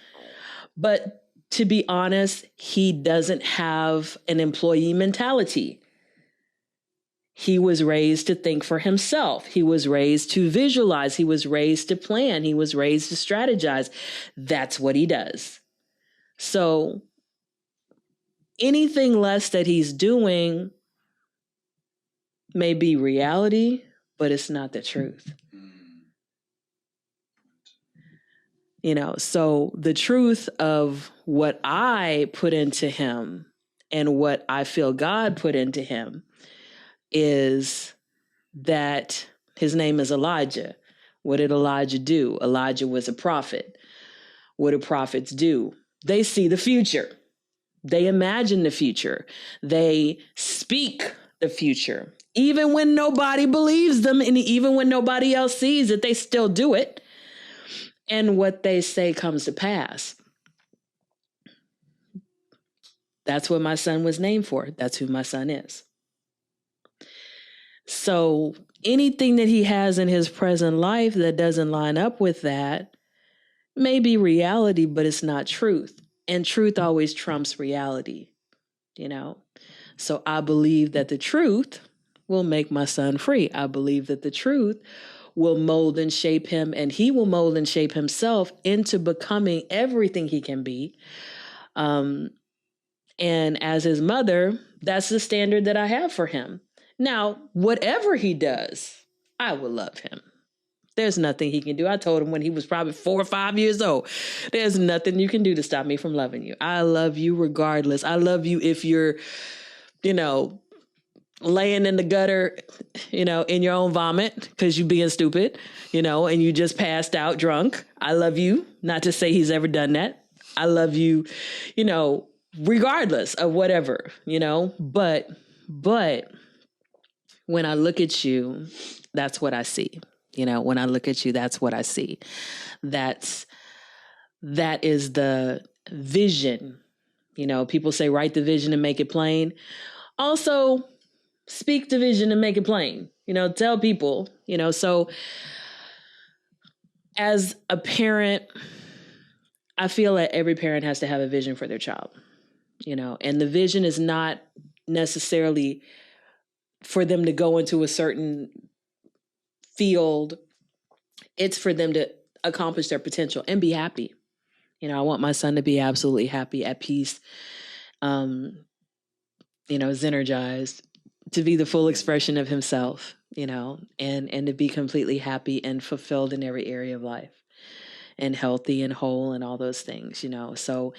but to be honest, he doesn't have an employee mentality. He was raised to think for himself. He was raised to visualize. He was raised to plan. He was raised to strategize. That's what he does. So anything less that he's doing may be reality, but it's not the truth. So the truth of what I put into him and what I feel God put into him is that his name is Elijah. What did Elijah do? Elijah was a prophet. What do prophets do? They see the future. They imagine the future. They speak the future. Even when nobody believes them and even when nobody else sees it, they still do it. And what they say comes to pass. That's what my son was named for. That's who my son is. So anything that he has in his present life that doesn't line up with that may be reality, but it's not truth. And truth always trumps reality, So I believe that the truth will make my son free. I believe that the truth will mold and shape him, and he will mold and shape himself into becoming everything he can be. And as his mother, that's the standard that I have for him. Now, whatever he does, I will love him. There's nothing he can do. I told him when he was probably 4 or 5 years old, there's nothing you can do to stop me from loving you. I love you regardless. I love you if you're, laying in the gutter, in your own vomit because you being stupid, and you just passed out drunk. I love you. Not to say he's ever done that. I love you, regardless of whatever, but when I look at you, that's what I see. When I look at you, that's what I see. That is the vision. People say, write the vision and make it plain. Also, speak the vision and make it plain. Tell people, so as a parent, I feel that every parent has to have a vision for their child, and the vision is not necessarily for them to go into a certain field. It's for them to accomplish their potential and be happy. I want my son to be absolutely happy, at peace, Zennurgized, to be the full expression of himself, and to be completely happy and fulfilled in every area of life and healthy and whole and all those things, So,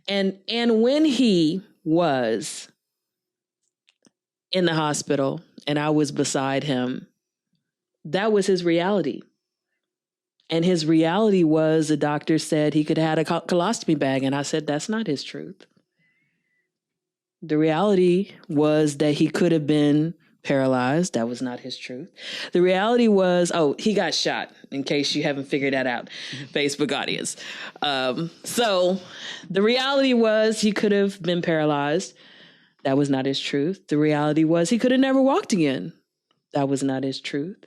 and when he was in the hospital and I was beside him, that was his reality. And his reality was the doctor said he could have had a colostomy bag. And I said, that's not his truth. The reality was that he could have been paralyzed. That was not his truth. The reality was, he got shot, in case you haven't figured that out, Facebook audience. So the reality was he could have been paralyzed. That was not his truth. The reality was he could have never walked again. That was not his truth.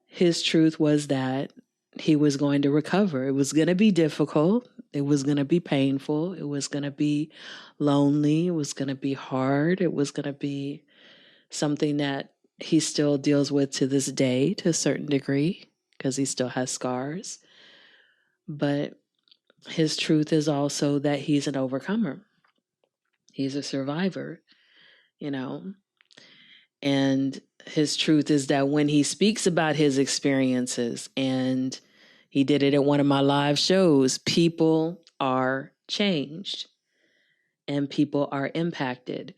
His truth was that he was going to recover. It was going to be difficult. It was going to be painful. It was going to be lonely. It was going to be hard. It was going to be something that he still deals with to this day to a certain degree because he still has scars. But his truth is also that he's an overcomer. He's a survivor, And his truth is that when he speaks about his experiences, and he did it at one of my live shows, people are changed and people are impacted.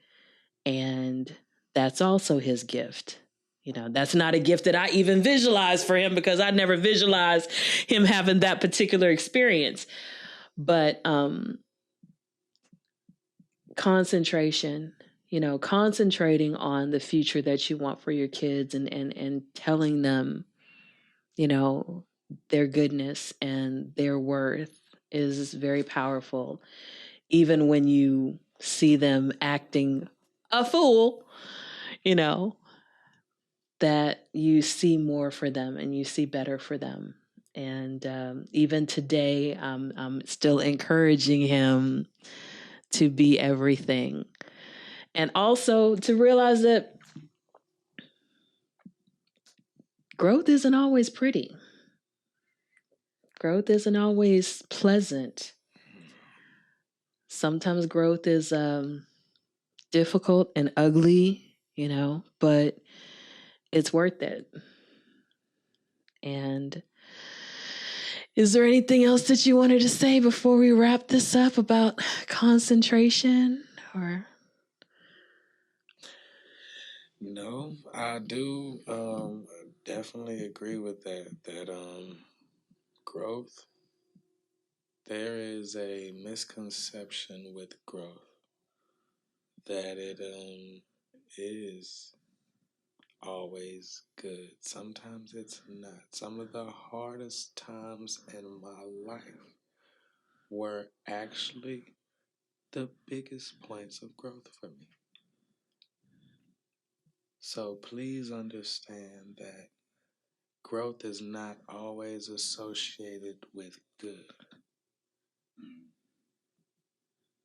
And that's also his gift. That's not a gift that I even visualize for him because I never visualized him having that particular experience. But concentration, concentrating on the future that you want for your kids and telling them, their goodness and their worth is very powerful. Even when you see them acting a fool, that you see more for them and you see better for them. And even today, I'm still encouraging him to be everything. And also to realize that growth isn't always pretty, growth isn't always pleasant. Sometimes growth is difficult and ugly, but it's worth it. And is there anything else that you wanted to say before we wrap this up about concentration or? No, I do definitely agree with that growth, there is a misconception with growth that it is always good. Sometimes it's not. Some of the hardest times in my life were actually the biggest points of growth for me. So please understand that growth is not always associated with good.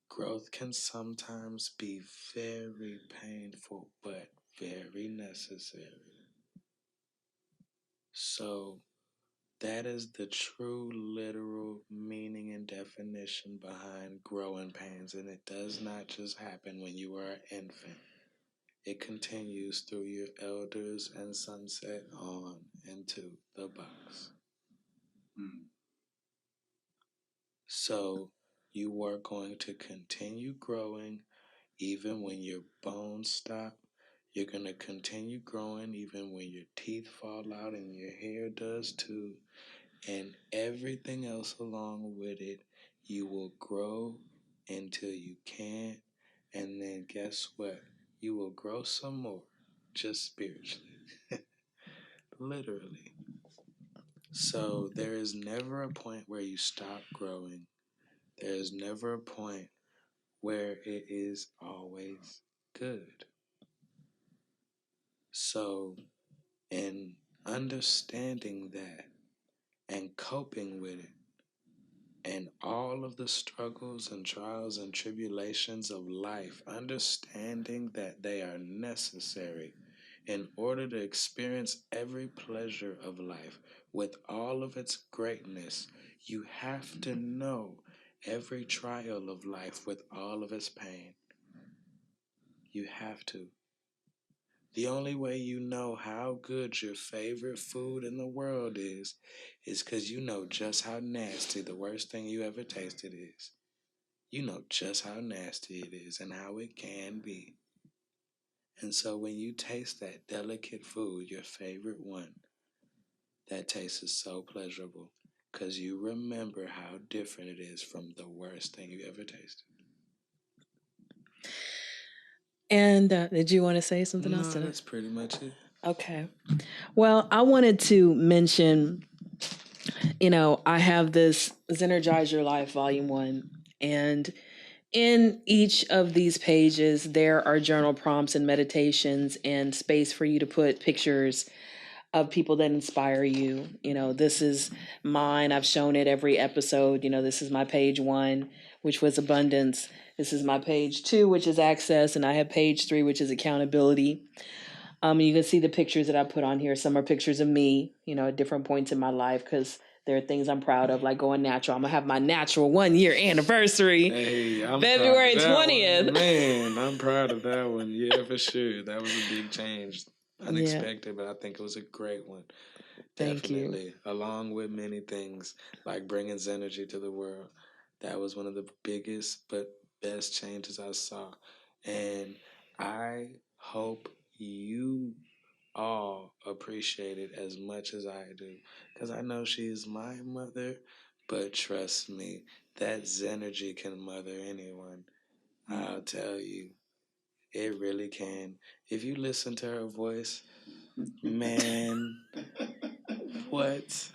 Growth can sometimes be very painful, but very necessary. So that is the true literal meaning and definition behind growing pains. And it does not just happen when you are an infant. It continues through your elders and sunset on into the box. So you are going to continue growing even when your bones stop. You're going to continue growing even when your teeth fall out and your hair does too. And everything else along with it, you will grow until you can't. And then guess what? You will grow some more, just spiritually, literally. So there is never a point where you stop growing. There is never a point where it is always good. So, in understanding that and coping with it, and all of the struggles and trials and tribulations of life, understanding that they are necessary in order to experience every pleasure of life with all of its greatness, you have to know every trial of life with all of its pain. You have to. The only way you know how good your favorite food in the world is because you know just how nasty the worst thing you ever tasted is. You know just how nasty it is and how it can be. And so when you taste that delicate food, your favorite one, that taste is so pleasurable because you remember how different it is from the worst thing you ever tasted. And did you want to say something else No, to that's pretty much it. Okay. Well, I wanted to mention, I have this Zennurgy Your Life Volume 1, and in each of these pages, there are journal prompts and meditations and space for you to put pictures of people that inspire you. This is mine. I've shown it every episode. This is my page 1, which was abundance. This is my page 2, which is access. And I have page 3, which is accountability. You can see the pictures that I put on here. Some are pictures of me, at different points in my life, because there are things I'm proud of, like going natural. I'm going to have my natural 1-year anniversary. Hey, I'm February 20th. Man, I'm proud of that one. Yeah, for sure. That was a big change. Unexpected, but I think it was a great one. Thank Definitely. you. Along with many things like bringing Zennurgy to the world. That was one of the biggest but best changes I saw. And I hope you all appreciate it as much as I do. Because I know she's my mother, but trust me, that Zennurgy can mother anyone. I'll tell you, it really can. If you listen to her voice, man, what?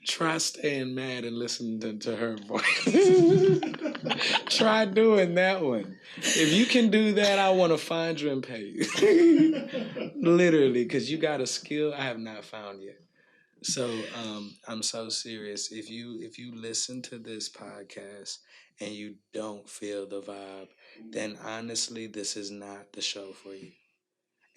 Try staying mad and listening to her voice. Try doing that one. If you can do that, I want to find you and pay you. Literally, because you got a skill I have not found yet. So I'm so serious. If you listen to this podcast and you don't feel the vibe, then honestly, this is not the show for you.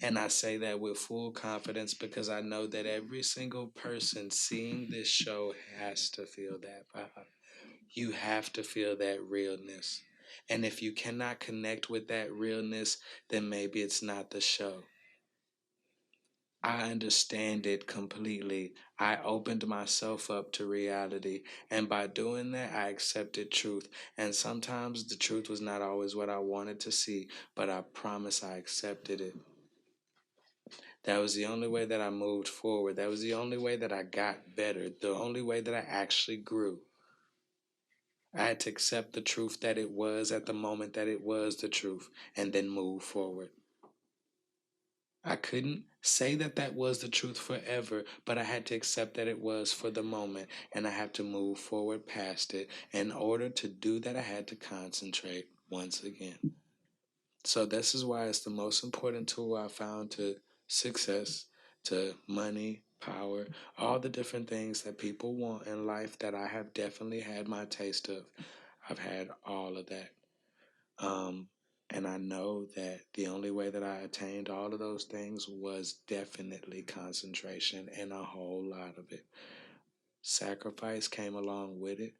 And I say that with full confidence because I know that every single person seeing this show has to feel that vibe. You have to feel that realness. And if you cannot connect with that realness, then maybe it's not the show. I understand it completely. I opened myself up to reality. And by doing that, I accepted truth. And sometimes the truth was not always what I wanted to see, but I promise I accepted it. That was the only way that I moved forward. That was the only way that I got better. The only way that I actually grew. I had to accept the truth that it was at the moment that it was the truth and then move forward. I couldn't say that that was the truth forever, but I had to accept that it was for the moment and I had to move forward past it. In order to do that, I had to concentrate once again. So, this is why it's the most important tool I found to success, to money, power, all the different things that people want in life that I have definitely had my taste of. I've had all of that. Um, and I know that the only way that I attained all of those things was definitely concentration and a whole lot of it. Sacrifice came along with it.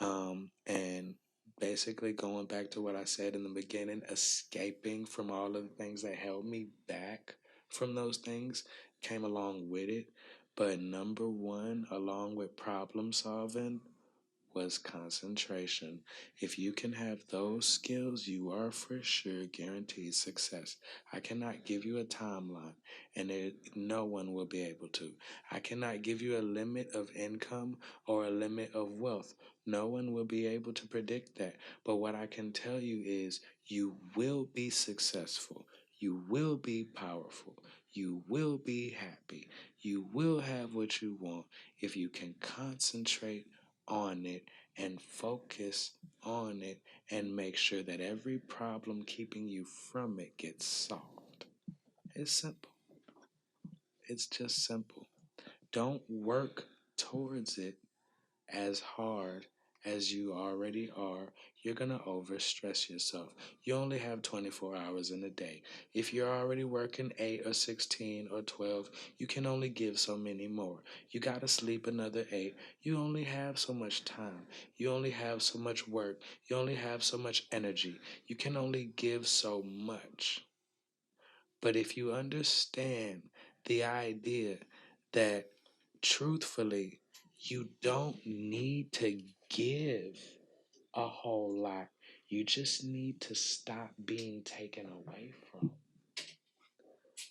And basically, going back to what I said in the beginning, escaping from all of the things that held me back from those things came along with it. But number one, along with problem solving, was concentration. If you can have those skills, you are for sure guaranteed success. I cannot give you a timeline, and no one will be able to. I cannot give you a limit of income or a limit of wealth. No one will be able to predict that. But what I can tell you is you will be successful. You will be powerful. You will be happy. You will have what you want if you can concentrate on it and focus on it and make sure that every problem keeping you from it gets solved. It's simple. It's just simple. Don't work towards it as hard as you already are. You're going to overstress yourself. You only have 24 hours in a day. If you're already working 8 or 16 or 12, you can only give so many more. You got to sleep another 8. You only have so much time. You only have so much work. You only have so much energy. You can only give so much. But if you understand the idea that truthfully, you don't need to give a whole lot. You just need to stop being taken away from.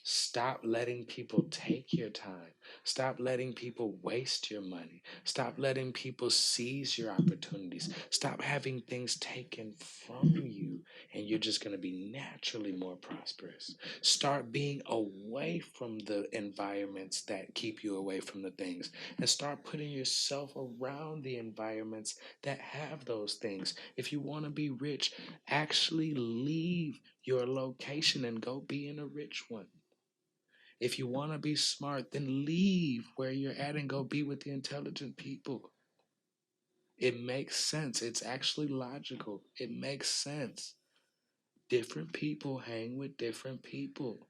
Stop letting people take your time. Stop letting people waste your money. Stop letting people seize your opportunities. Stop having things taken from you, and you're just going to be naturally more prosperous. Start being away from the environments that keep you away from the things, and start putting yourself around the environments that have those things. If you want to be rich, actually leave your location and go be in a rich one. If you want to be smart, then leave where you're at and go be with the intelligent people. It makes sense. It's actually logical. It makes sense. Different people hang with different people.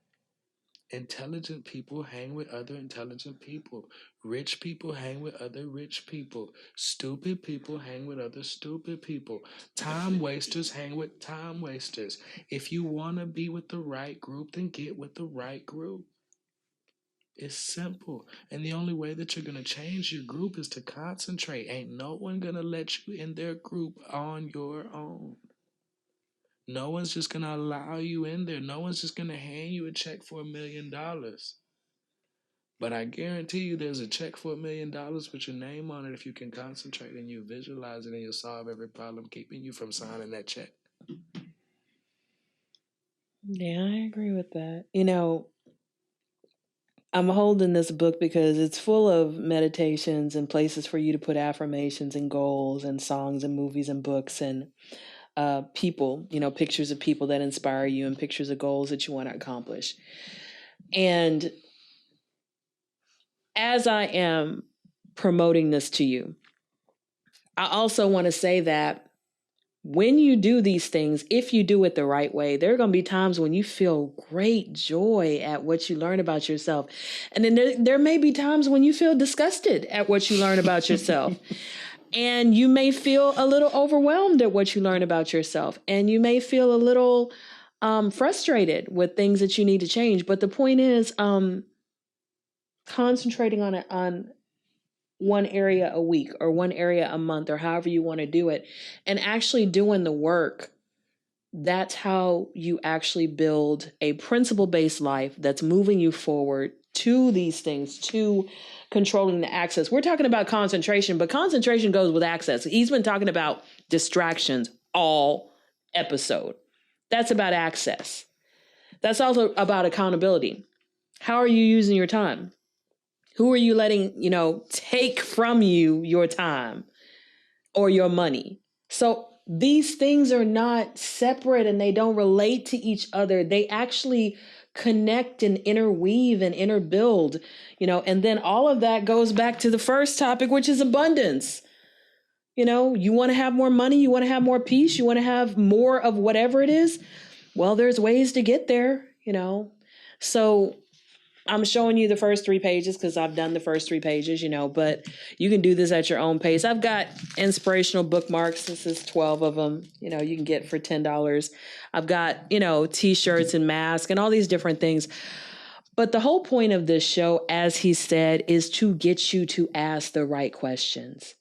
Intelligent people hang with other intelligent people. Rich people hang with other rich people. Stupid people hang with other stupid people. Time wasters hang with time wasters. If you want to be with the right group, then get with the right group. It's simple. And the only way that you're going to change your group is to concentrate. Ain't no one going to let you in their group on your own. No one's just going to allow you in there. No one's just going to hand you a check for $1 million. But I guarantee you there's a check for $1 million with your name on it if you can concentrate and you visualize it and you'll solve every problem keeping you from signing that check. Yeah, I agree with that. I'm holding this book because it's full of meditations and places for you to put affirmations and goals and songs and movies and books and people, pictures of people that inspire you and pictures of goals that you want to accomplish. And as I am promoting this to you, I also want to say that when you do these things, if you do it the right way, there are going to be times when you feel great joy at what you learn about yourself. And then there may be times when you feel disgusted at what you learn about yourself. And you may feel a little overwhelmed at what you learn about yourself. And you may feel a little frustrated with things that you need to change. But the point is concentrating on one area a week or one area a month or however you want to do it and actually doing the work. That's how you actually build a principle-based life that's moving you forward to these things, to controlling the access. We're talking about concentration, but concentration goes with access. He's been talking about distractions all episode. That's about access. That's also about accountability. How are you using your time? Who are you letting, take from you your time or your money? So these things are not separate and they don't relate to each other. They actually connect and interweave and interbuild, and then all of that goes back to the first topic, which is abundance. You want to have more money, you want to have more peace, you want to have more of whatever it is. Well, there's ways to get there, So I'm showing you the first 3 pages because I've done the first 3 pages, but you can do this at your own pace. I've got inspirational bookmarks. This is 12 of them, you can get for $10. I've got, t-shirts and masks and all these different things. But the whole point of this show, as he said, is to get you to ask the right questions,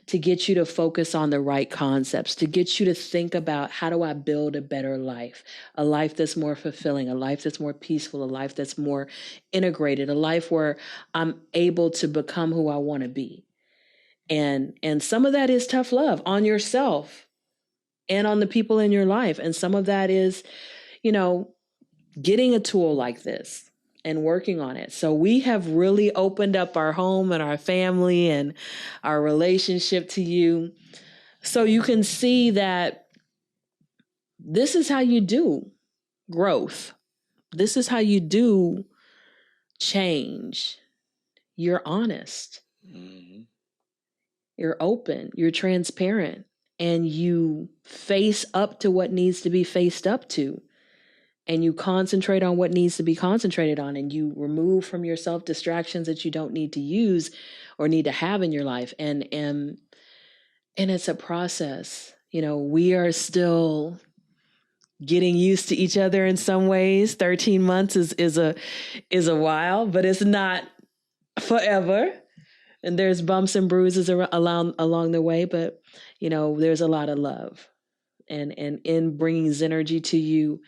to get you to focus on the right concepts, to get you to think about, how do I build a better life, a life that's more fulfilling, a life that's more peaceful, a life that's more integrated, a life where I'm able to become who I want to be. And some of that is tough love on yourself and on the people in your life. And some of that is, getting a tool like this and working on it. So we have really opened up our home and our family and our relationship to you, so you can see that this is how you do growth. This is how you do change. You're honest. Mm-hmm. You're open. You're transparent. And you face up to what needs to be faced up to. And you concentrate on what needs to be concentrated on, and you remove from yourself distractions that you don't need to use or need to have in your life. And it's a process. We are still getting used to each other in some ways. 13 months is a while, but it's not forever. And there's bumps and bruises along the way, but there's a lot of love. And in bringing Zennurgy to you,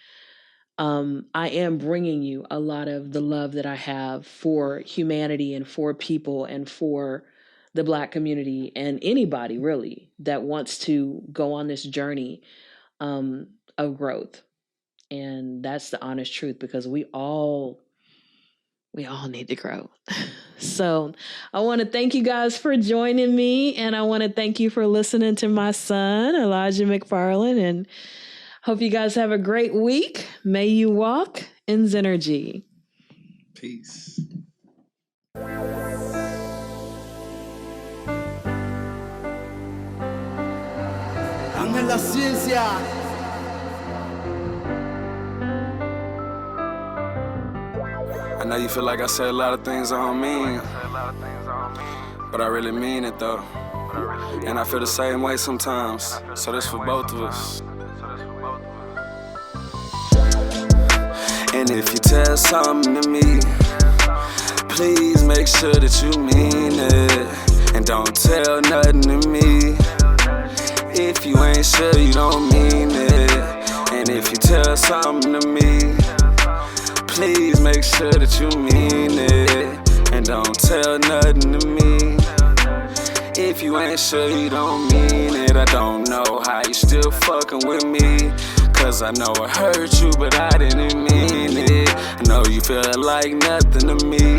I am bringing you a lot of the love that I have for humanity and for people and for the Black community and anybody really that wants to go on this journey of growth. And that's the honest truth, because we all need to grow. So I want to thank you guys for joining me, and I want to thank you for listening to my son, Elijah McFarland, and hope you guys have a great week. May you walk in Zennurgy. Peace. Ángel la ciencia. I know you feel like I said a lot of things I don't mean, but I really mean it though. And I feel the same way sometimes, so this for both of us. And if you tell something to me, please make sure that you mean it. And don't tell nothing to me if you ain't sure you don't mean it. And if you tell something to me, please make sure that you mean it. And don't tell nothing to me if you ain't sure you don't mean it. I don't know how you still fucking with me, Cause I know I hurt you, but I didn't mean it. I know you feel like nothing to me,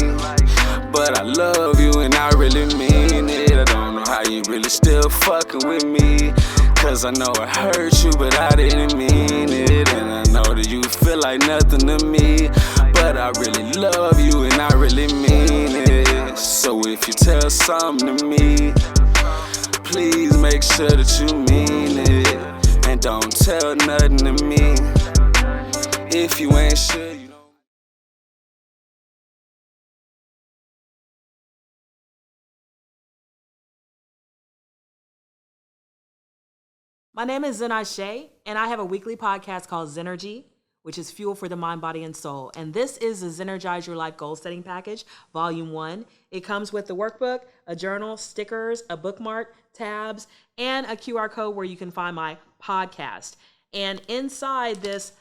but I love you and I really mean it. I don't know how you really still fucking with me. Cause I know I hurt you, but I didn't mean it. And I know that you feel like nothing to me, but I really love you and I really mean it. So if you tell something to me, please make sure that you mean it. And don't tell nothing to me if you ain't sure. My name is Zennurgy, and I have a weekly podcast called Zennurgy, which is fuel for the mind, body, and soul. And this is the Zennurgize Your Life Goal Setting Package, Volume 1. It comes with the workbook, a journal, stickers, a bookmark, tabs, and a QR code where you can find my podcast. And inside this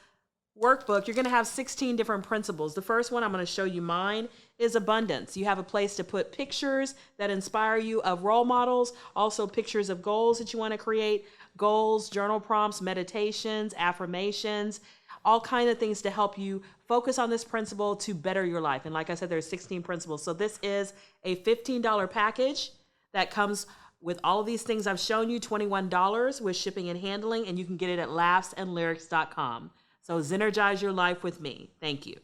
workbook, you're going to have 16 different principles. The first one, I'm going to show you mine, is abundance. You have a place to put pictures that inspire you of role models, also pictures of goals that you want to create, goals, journal prompts, meditations, affirmations, all kinds of things to help you focus on this principle to better your life. And like I said, there's 16 principles. So this is a $15 package that comes with all of these things I've shown you, $21 with shipping and handling, and you can get it at laughsandlyrics.com. So Zennurgize your life with me. Thank you.